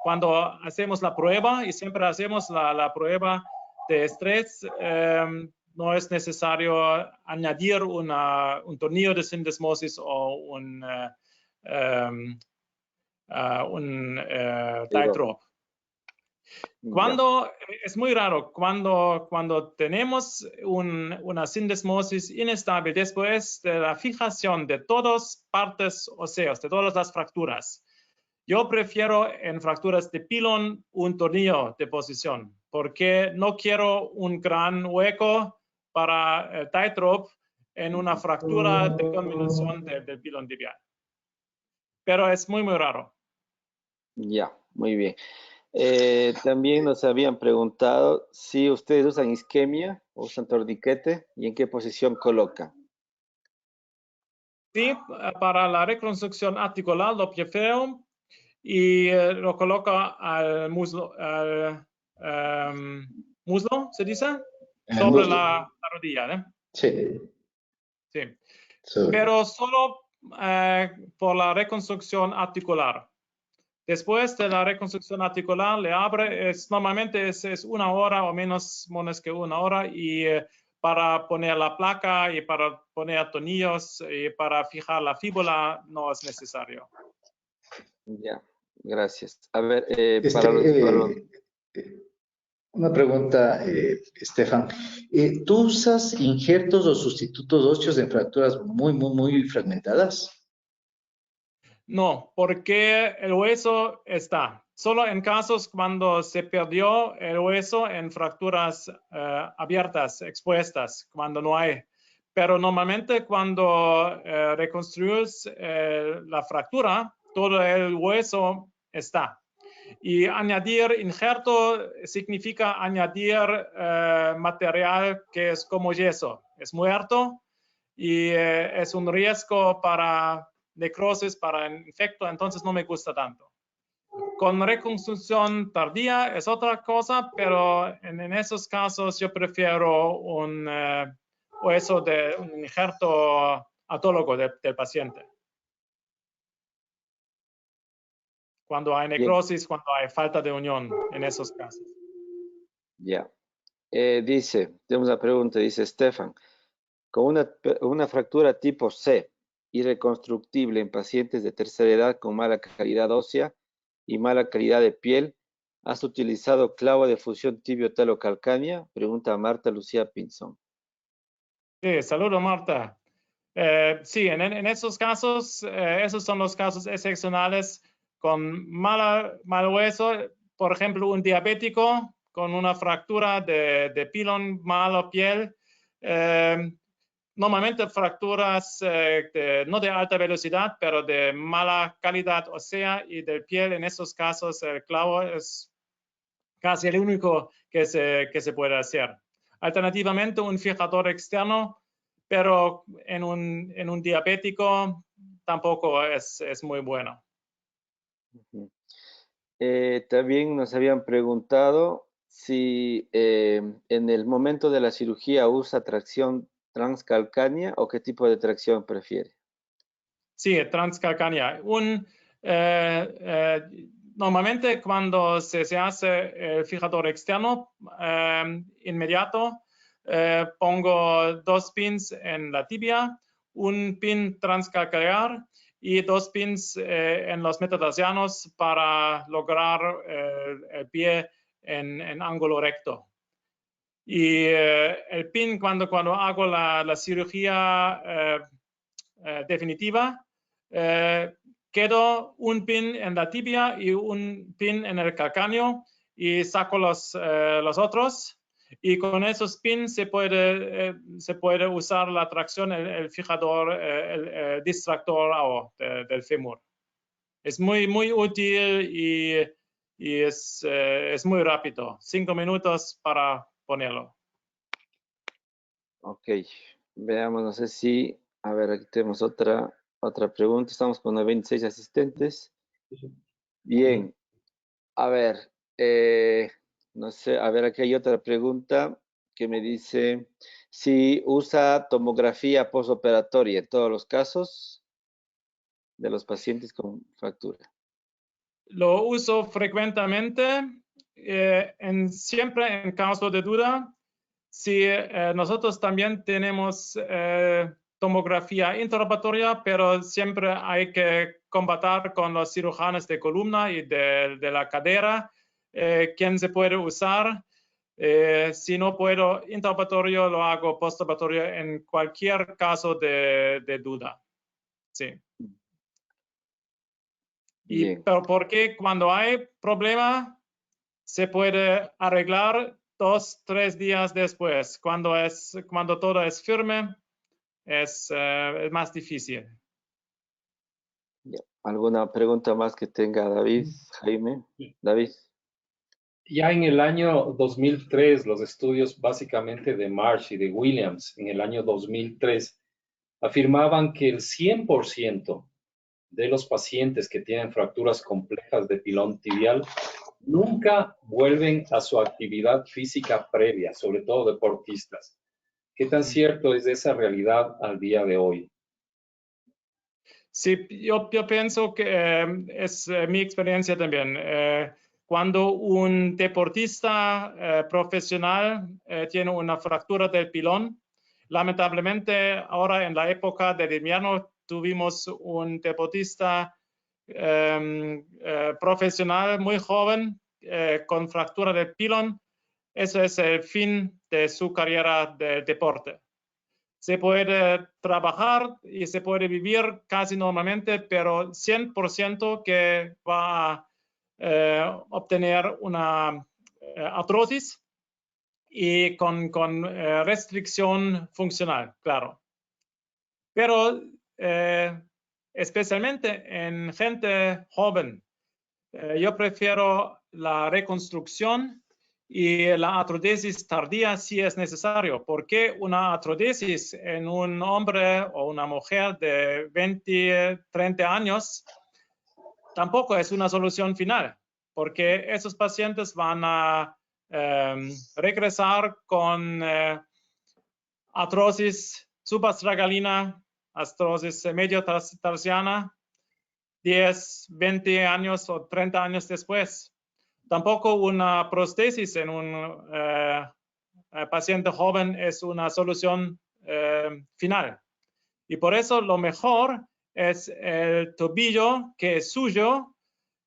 cuando hacemos la prueba, y siempre hacemos la prueba de estrés, no es necesario añadir un tornillo de sindesmosis o un tight rope. Es muy raro cuando tenemos una sindesmosis inestable después de la fijación de todas partes óseas, de todas las fracturas. Yo prefiero en fracturas de pilón un tornillo de posición, porque no quiero un gran hueco para el tight rope en una fractura de combinación del pilón tibial. Pero es muy raro. Ya, muy bien. También nos habían preguntado si ustedes usan isquemia o usan torniquete y en qué posición colocan. Sí, para la reconstrucción articular lo prefiero y lo coloco al muslo, muslo, ¿se dice? Sobre la rodilla, ¿eh? Sí. Sí. Pero solo por la reconstrucción articular. Después de la reconstrucción articular, le abre, normalmente es 1 hora o menos que 1 hora, y para poner la placa y para poner tornillos y para fijar la fíbula no es necesario. Ya, gracias. A ver, una pregunta, Estefan. ¿Tú usas injertos o sustitutos óseos en fracturas muy fragmentadas? No, porque el hueso está. Solo en casos cuando se perdió el hueso en fracturas abiertas, expuestas, cuando no hay. Pero normalmente cuando reconstruyes la fractura, todo el hueso está. Y añadir injerto significa añadir material que es como yeso. Es muerto y es un riesgo para necrosis, para infecto, entonces no me gusta tanto. Con reconstrucción tardía es otra cosa, pero en esos casos yo prefiero un hueso de un injerto autólogo del paciente. Cuando hay necrosis, cuando hay falta de unión, en esos casos. Ya. Tenemos una pregunta, dice Estefan, con una fractura tipo C irreconstructible en pacientes de tercera edad con mala calidad ósea y mala calidad de piel, ¿has utilizado clavo de fusión tibio-talocalcánea? Pregunta Marta Lucía Pinzón. Sí, saludo Marta. Sí, en esos casos, esos son los casos excepcionales con mal hueso, por ejemplo, un diabético con una fractura de pilón, mala piel. Normalmente fracturas no de alta velocidad, pero de mala calidad ósea y de piel. En esos casos el clavo es casi el único que se puede hacer. Alternativamente, un fijador externo, pero en un diabético tampoco es muy bueno. También nos habían preguntado si en el momento de la cirugía usa tracción transcalcánea o qué tipo de tracción prefiere. Sí, transcalcánea. Normalmente cuando se hace el fijador externo inmediato, pongo 2 pins en la tibia, un pin transcalcanear y 2 pins en los metatarsianos para lograr el pie en ángulo recto. Y el pin, cuando hago la cirugía definitiva, quedo un pin en la tibia y un pin en el calcáneo y saco los otros Y con esos pins se puede usar la tracción, el fijador, el distractor del fémur. Es muy útil y es muy rápido. 5 minutos para ponerlo. Ok, veamos, no sé si, a ver, aquí tenemos otra pregunta. Estamos con 96 asistentes. Bien, a ver, no sé, a ver, aquí hay otra pregunta que me dice si usa tomografía postoperatoria en todos los casos de los pacientes con fractura. Lo uso frecuentemente, siempre en caso de duda. Si nosotros también tenemos tomografía intraoperatoria, pero siempre hay que combatir con los cirujanos de columna y de la cadera, quién se puede usar. Si no puedo intraoperatorio, lo hago postoperatorio en cualquier caso de duda. Sí. Pero porque cuando hay problema, se puede arreglar 2 o 3 días después. Cuando todo es firme, es más difícil. ¿Alguna pregunta más que tenga David, Jaime? David. Ya en el año 2003, los estudios básicamente de Marsh y de Williams, en el año 2003, afirmaban que el 100% de los pacientes que tienen fracturas complejas de pilón tibial nunca vuelven a su actividad física previa, sobre todo deportistas. ¿Qué tan cierto es esa realidad al día de hoy? Sí, yo pienso que es mi experiencia también. Cuando un deportista profesional tiene una fractura del pilón, lamentablemente ahora en la época del invierno tuvimos un deportista profesional muy joven con fractura del pilón. Eso es el fin de su carrera de deporte. Se puede trabajar y se puede vivir casi normalmente, pero 100% que va a obtener una artrosis y con restricción funcional, claro. Pero especialmente en gente joven, yo prefiero la reconstrucción y la artrodesis tardía si es necesario, porque una artrodesis en un hombre o una mujer de 20, 30 años tampoco es una solución final, porque esos pacientes van a regresar con artrosis subastragalina, artrosis medio tarsiana, 10, 20 años o 30 años después. Tampoco una prótesis en un paciente joven es una solución final. Y por eso lo mejor es el tobillo que es suyo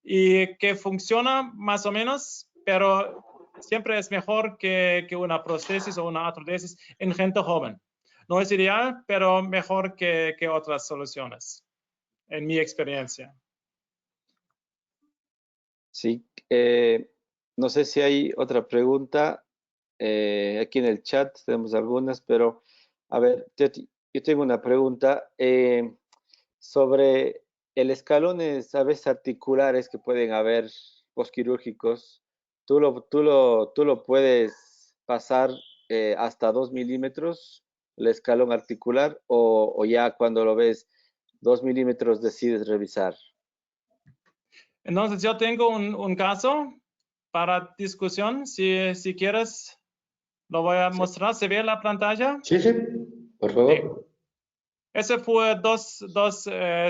y que funciona más o menos, pero siempre es mejor que una prótesis o una artrodesis en gente joven. No es ideal, pero mejor que otras soluciones, en mi experiencia. Sí, no sé si hay otra pregunta. Aquí en el chat tenemos algunas, pero a ver, yo tengo una pregunta sobre el escalones a veces articulares que pueden haber posquirúrgicos. ¿Tú lo puedes pasar hasta 2 milímetros el escalón articular o ya cuando lo ves 2 milímetros decides revisar? Entonces yo tengo un caso para discusión. Si quieres, lo voy a mostrar. ¿Se ve la pantalla? Sí, sí, por favor. Sí. Ese fue dos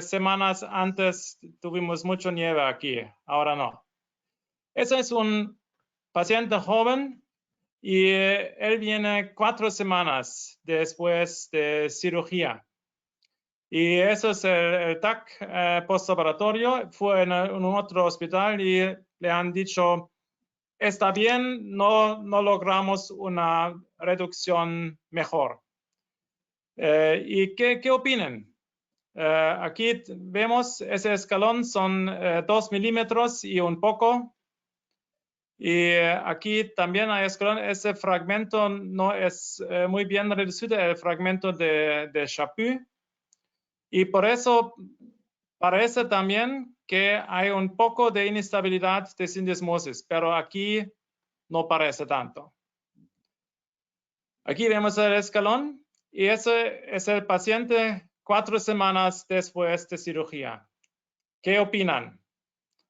semanas antes, tuvimos mucha nieve aquí, ahora no. Ese es un paciente joven y él viene 4 semanas después de cirugía. Y eso es el TAC postoperatorio. Fue en un otro hospital y le han dicho, está bien, no logramos una reducción mejor. ¿Y qué opinan? Aquí vemos ese escalón, son 2 milímetros y un poco. Y aquí también hay escalón. Ese fragmento no es muy bien reducido, el fragmento de Chaput. Y por eso parece también que hay un poco de inestabilidad de sindesmosis, pero aquí no parece tanto. Aquí vemos el escalón y ese es el paciente 4 semanas después de cirugía. ¿Qué opinan?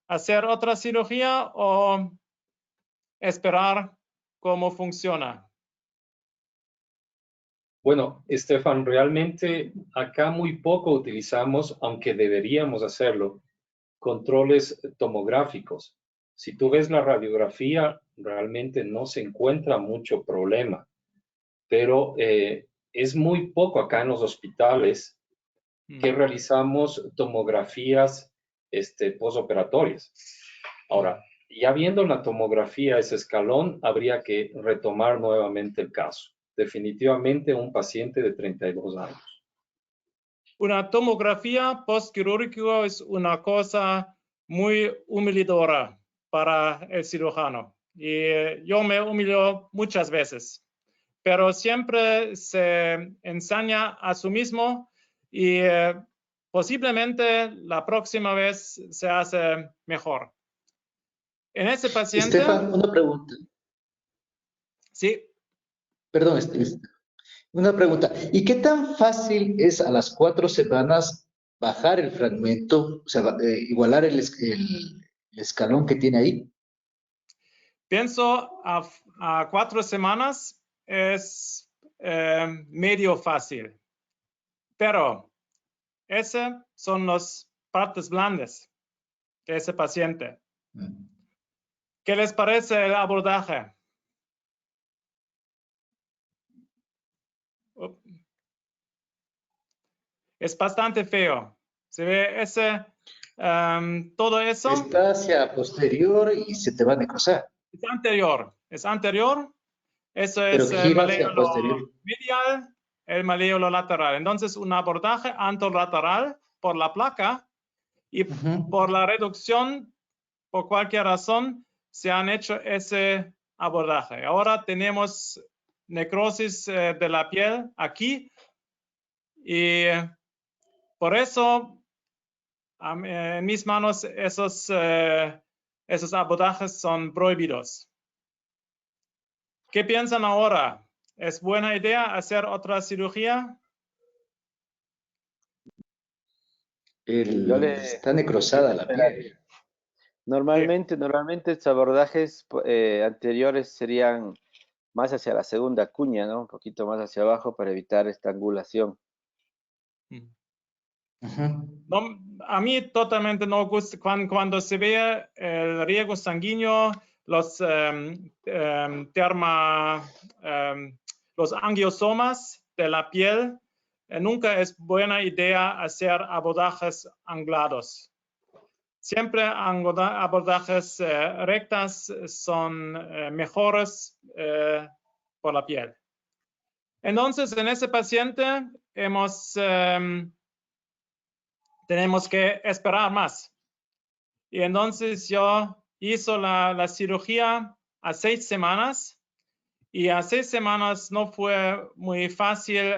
¿Hacer otra cirugía o esperar cómo funciona? Bueno, Estefan, realmente acá muy poco utilizamos, aunque deberíamos hacerlo, controles tomográficos. Si tú ves la radiografía, realmente no se encuentra mucho problema, pero es muy poco acá en los hospitales que realizamos tomografías postoperatorias. Ahora, ya viendo la tomografía, ese escalón, habría que retomar nuevamente el caso. Definitivamente un paciente de 32 años. Una tomografía postquirúrgica es una cosa muy humilladora para el cirujano. Y yo me humillo muchas veces, pero siempre se enseña a sí mismo y posiblemente la próxima vez se hace mejor. En ese paciente... Estefan, una pregunta. Sí. Perdón, una pregunta. ¿Y qué tan fácil es a las 4 semanas bajar el fragmento, o sea, igualar el escalón que tiene ahí? Pienso a 4 semanas es medio fácil, pero esas son las partes blandas de ese paciente. ¿Qué les parece el abordaje? Es bastante feo. Se ve ese, todo eso. Está hacia posterior y se te va a necrosar. Es anterior. Eso Pero es el gira hacia maléolo posterior. medial, el maléolo lateral. Entonces, un abordaje anterolateral por la placa y por la reducción, por cualquier razón, se han hecho ese abordaje. Ahora tenemos necrosis de la piel aquí y por eso en mis manos esos abordajes son prohibidos. ¿Qué piensan ahora? ¿Es buena idea hacer otra cirugía? Está necrosada la piel. Normalmente estos abordajes anteriores serían más hacia la segunda cuña, ¿no? Un poquito más hacia abajo para evitar esta angulación. No, a mí totalmente no gusta cuando se ve el riego sanguíneo, los los angiosomas de la piel. Nunca es buena idea hacer abordajes angulados. Siempre abordajes rectas son mejores por la piel. Entonces, en ese paciente tenemos que esperar más. Y entonces yo hice la cirugía a 6 semanas y a 6 semanas no fue muy fácil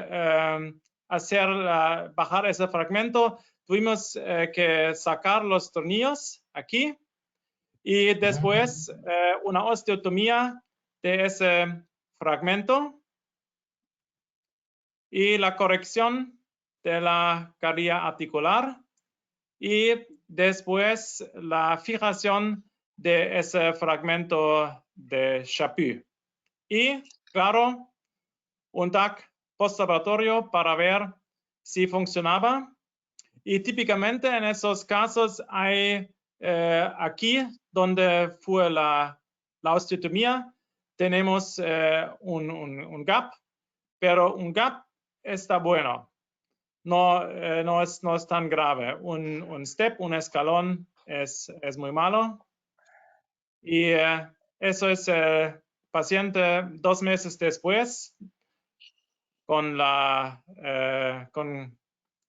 bajar ese fragmento. Tuvimos que sacar los tornillos aquí y después una osteotomía de ese fragmento y la corrección de la carilla articular y después la fijación de ese fragmento de Chaput. Y, claro, un TAC postoperatorio para ver si funcionaba. Y típicamente en esos casos hay aquí donde fue la osteotomía, tenemos un gap, pero un gap está bueno. No es tan grave. Un step, un escalón es muy malo. Y eso es el paciente 2 meses después con la con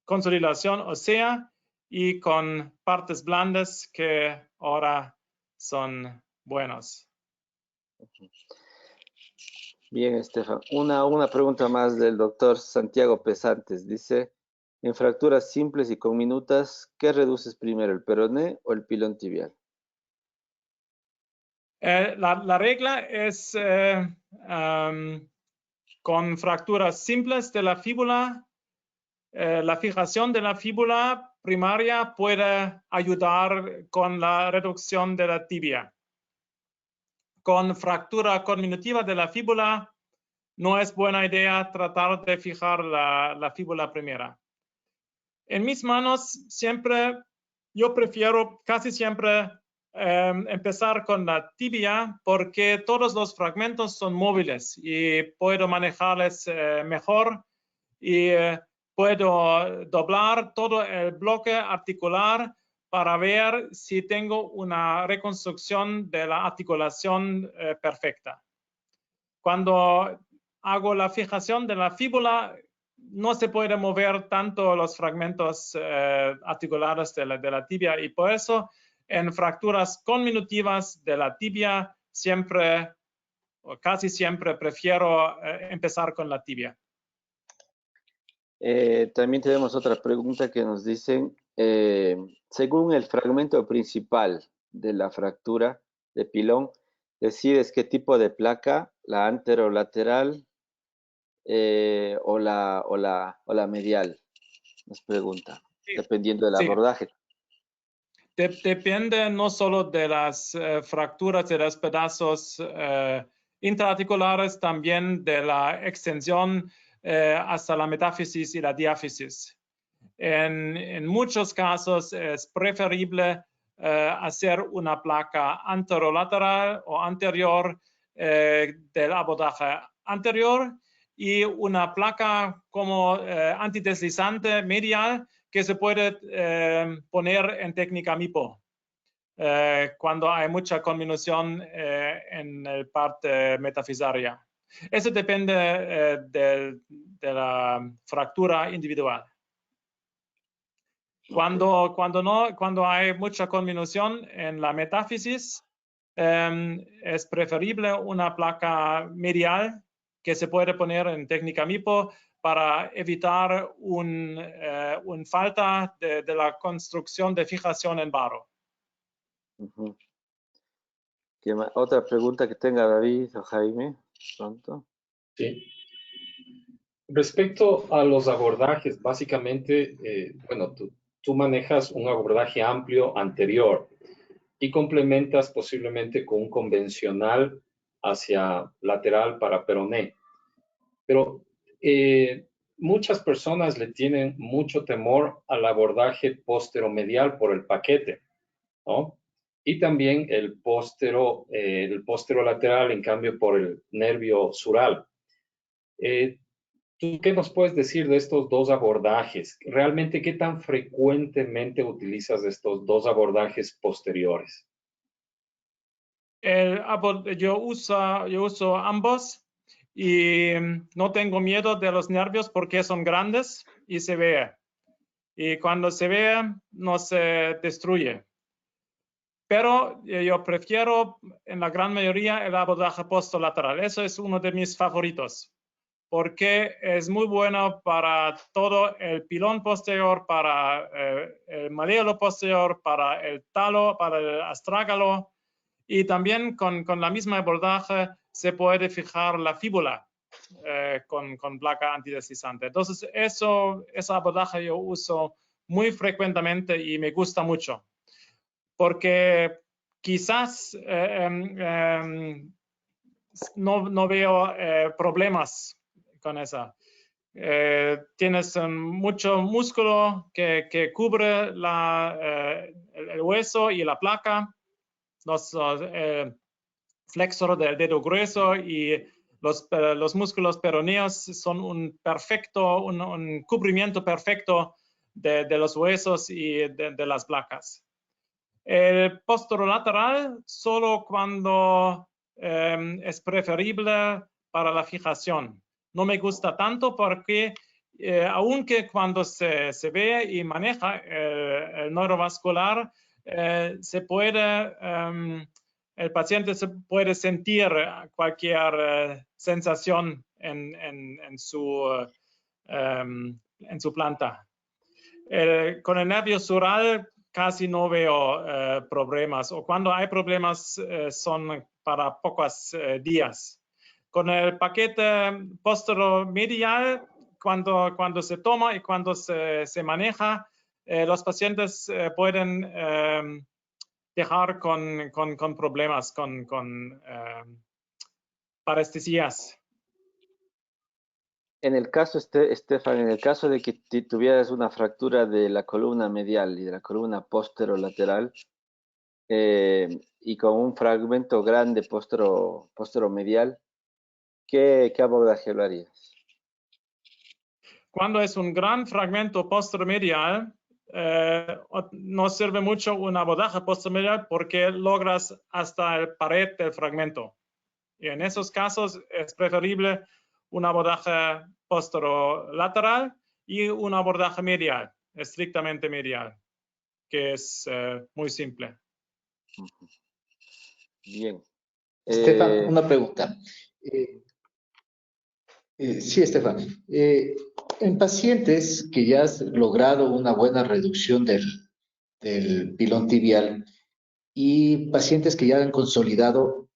consolidación ósea y con partes blandas que ahora son buenos. Bien, Estefan. Una pregunta más del doctor Santiago Pesantes. Dice, en fracturas simples y conminutas, ¿qué reduces primero, el peroné o el pilón tibial? La regla es con fracturas simples de la fíbula, la fijación de la fíbula primaria puede ayudar con la reducción de la tibia. Con fractura conminutiva de la fíbula, no es buena idea tratar de fijar la fíbula primera. En mis manos siempre, yo prefiero casi siempre empezar con la tibia porque todos los fragmentos son móviles y puedo manejarles mejor y puedo doblar todo el bloque articular para ver si tengo una reconstrucción de la articulación perfecta. Cuando hago la fijación de la fíbula, no se puede mover tanto los fragmentos articulares de la tibia y por eso en fracturas conminutivas de la tibia siempre o casi siempre prefiero empezar con la tibia. También tenemos otra pregunta que nos dicen, según el fragmento principal de la fractura de pilón, decides qué tipo de placa, la anterolateral o la medial, nos pregunta, Sí. dependiendo del Sí. abordaje. Depende no solo de las fracturas de los pedazos intraarticulares, también de la extensión hasta la metáfisis y la diáfisis. En muchos casos es preferible hacer una placa anterolateral o anterior del abordaje anterior y una placa como antideslizante medial que se puede poner en técnica MIPO cuando hay mucha conminución en la parte metafisaria. Eso depende de la fractura individual. Cuando hay mucha conminución en la metáfisis, es preferible una placa medial que se puede poner en técnica MIPO para evitar una falta de la construcción de fijación en barro. Uh-huh. Otra pregunta que tenga David o Jaime, pronto. Sí. Respecto a los abordajes, básicamente, bueno, tú manejas un abordaje amplio anterior y complementas posiblemente con un convencional hacia lateral para peroné. Pero muchas personas le tienen mucho temor al abordaje posteromedial por el paquete, ¿no? Y también el posterolateral, en cambio, por el nervio sural. ¿Tú qué nos puedes decir de estos dos abordajes? ¿Realmente qué tan frecuentemente utilizas estos dos abordajes posteriores? Yo uso ambos y no tengo miedo de los nervios porque son grandes y se ve. Y cuando se ve, no se destruye. Pero yo prefiero en la gran mayoría el abordaje posterolateral. Eso es uno de mis favoritos, porque es muy bueno para todo el pilón posterior, para el maléolo posterior, para el talo, para el astrágalo, y también con la misma abordaje se puede fijar la fíbula con placa antideslizante. Entonces, ese abordaje yo uso muy frecuentemente y me gusta mucho, porque quizás no veo problemas con esa. Tienes mucho músculo que cubre el hueso y la placa, los flexores del dedo grueso y los músculos peroneos son un cubrimiento perfecto de los huesos y de las placas. El posterolateral solo cuando es preferible para la fijación. No me gusta tanto porque aunque cuando se ve y maneja el neurovascular, se puede el paciente se puede sentir cualquier sensación en su planta. Con el nervio sural casi no veo problemas, o cuando hay problemas son para pocos días. Con el paquete posteromedial, cuando se toma y cuando se maneja, los pacientes pueden dejar con problemas, con parestesias. En el caso, Estefan, en el caso de que tuvieras una fractura de la columna medial y de la columna posterolateral y con un fragmento grande posteromedial, ¿qué abordaje lo harías? Cuando es un gran fragmento posteromedial, no sirve mucho un abordaje posteromedial porque logras hasta el pared del fragmento. Y en esos casos es preferible un abordaje posterolateral y un abordaje medial, estrictamente medial, que es muy simple. Bien. Estefan, una pregunta. Sí, Estefan. En pacientes que ya has logrado una buena reducción del pilón tibial y pacientes que ya han consolidado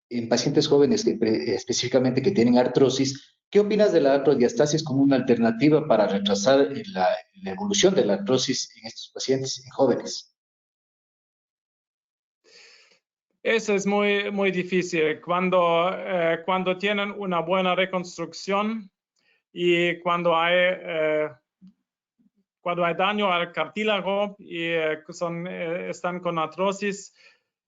en pacientes jóvenes específicamente que tienen artrosis, ¿qué opinas de la artrodiastasis como una alternativa para retrasar la evolución de la artrosis en estos pacientes en jóvenes? Eso es muy difícil. Cuando tienen una buena reconstrucción y cuando hay daño al cartílago y están con artrosis,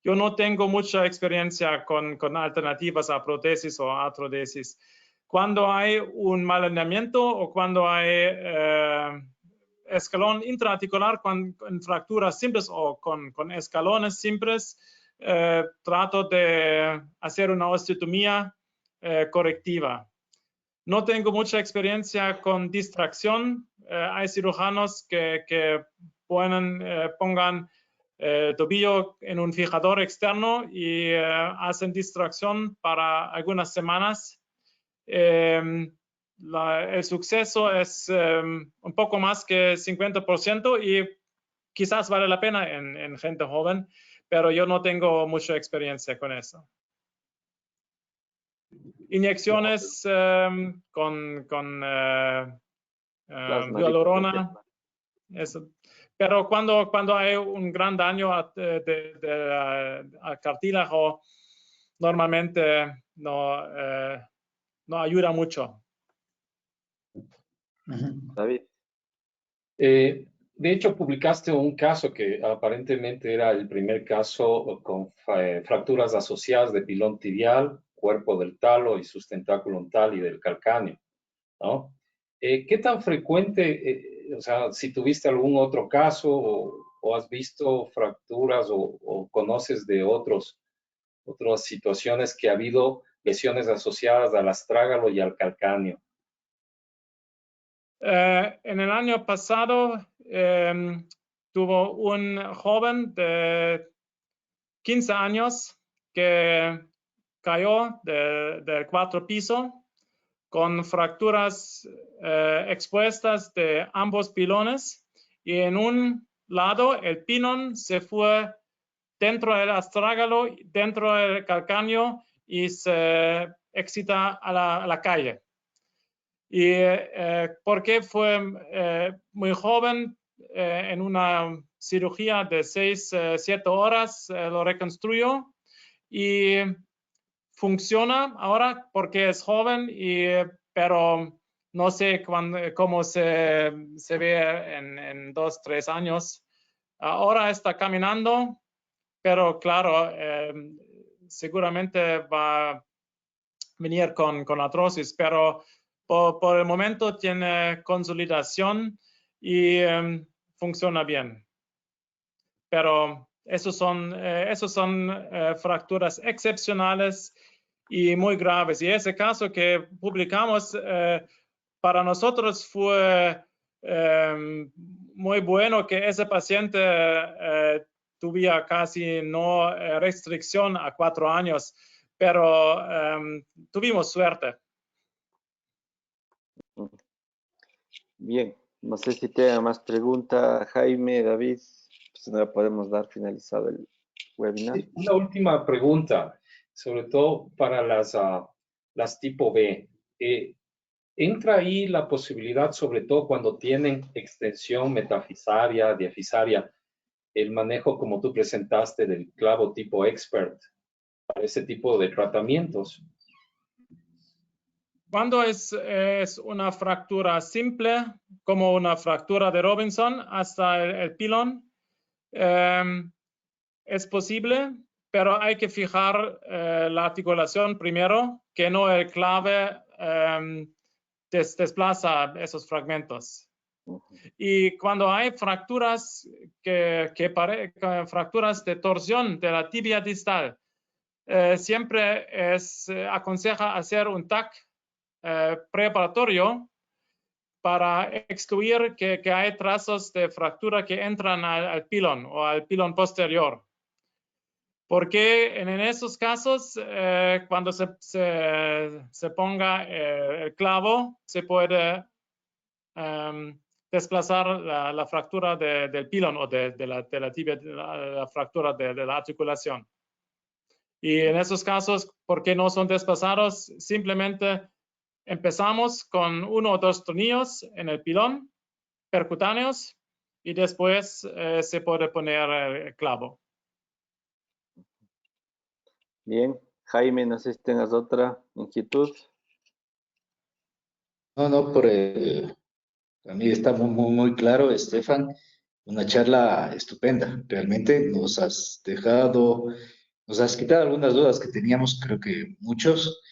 yo no tengo mucha experiencia con alternativas a prótesis o artrodesis. Cuando hay un mal alineamiento o cuando hay escalón intraarticular con fracturas simples o con escalones simples, trato de hacer una osteotomía correctiva. No tengo mucha experiencia con distracción. Hay cirujanos que pongan tobillo en un fijador externo y hacen distracción para algunas semanas. El suceso es un poco más que 50% y quizás vale la pena en gente joven, pero yo no tengo mucha experiencia con eso. Inyecciones con hialurona, pero cuando hay un gran daño al cartílago, normalmente no ayuda mucho. David. De hecho, publicaste un caso que aparentemente era el primer caso con fracturas asociadas de pilón tibial, cuerpo del talo y sustentáculo tal y del calcáneo, ¿no? ¿Qué tan frecuente, o sea, si tuviste algún otro caso o has visto fracturas o conoces de otras situaciones que ha habido lesiones asociadas al astrágalo y al calcáneo? En el año pasado tuvo un joven de 15 años que cayó del cuarto piso con fracturas expuestas de ambos pilones y en un lado el pilón se fue dentro del astrágalo, dentro del calcáneo y se excita a la calle. Y porque fue muy joven, en una cirugía de 6-7 horas lo reconstruyó y funciona ahora porque es joven, pero no sé cómo se ve en 2-3 años. Ahora está caminando, pero claro, seguramente va a venir con artrosis, pero por el momento tiene consolidación y funciona bien. Pero esos son fracturas excepcionales y muy graves. Y ese caso que publicamos para nosotros fue muy bueno que ese paciente tuviera casi no restricción a 4 años, pero tuvimos suerte. Bien, no sé si tenga más preguntas, Jaime, David, pues no podemos dar finalizado el webinar. Sí, una última pregunta, sobre todo para las tipo B. ¿Entra ahí la posibilidad, sobre todo cuando tienen extensión metafisaria, diafisaria, el manejo como tú presentaste del clavo tipo expert para ese tipo de tratamientos? Cuando es una fractura simple, como una fractura de Robinson hasta el pilón, es posible, pero hay que fijar la articulación primero, que no el clave desplaza esos fragmentos. Y cuando hay fracturas fracturas de torsión de la tibia distal, siempre aconseja hacer un TAC preparatorio para excluir que hay trazos de fractura que entran al pilón o al pilón posterior. Porque en esos casos, cuando se ponga el clavo, se puede desplazar la fractura del pilón o de la tibia, la fractura de la articulación. Y en esos casos, ¿por qué no son desplazados? Simplemente empezamos con 1 o 2 tornillos en el pilón percutáneos y después se puede poner el clavo. Bien, Jaime, no sé si tengas otra inquietud. No, a mí está muy claro, Estefan. Una charla estupenda. Realmente nos has quitado algunas dudas que teníamos, creo que muchos.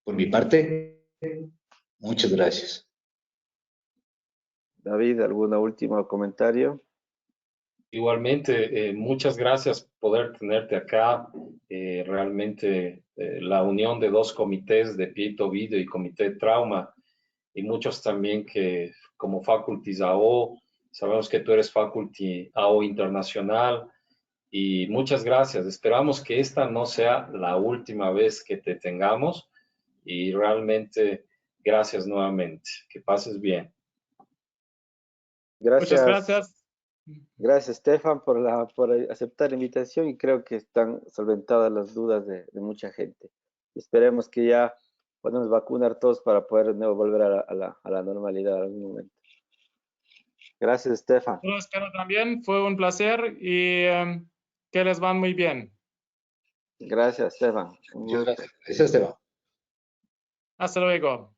Por mi parte, muchas gracias. David, ¿algún último comentario? Igualmente, muchas gracias por poder tenerte acá. Realmente la unión de 2 comités de pie y tobillo y comité de trauma, y muchos también que como faculties AO, sabemos que tú eres faculty AO internacional, y muchas gracias. Esperamos que esta no sea la última vez que te tengamos, y realmente gracias nuevamente. Que pases bien. Gracias. Muchas gracias. Gracias, Stefan, por aceptar la invitación, y creo que están solventadas las dudas de mucha gente. Esperemos que ya podamos vacunar todos para poder de nuevo volver a la normalidad en algún momento. Gracias, Stefan. Yo espero también, fue un placer y que les van muy bien. Gracias, Stefan. Un Muchas gusto. gracias. Gracias, Esteban. Hasta luego.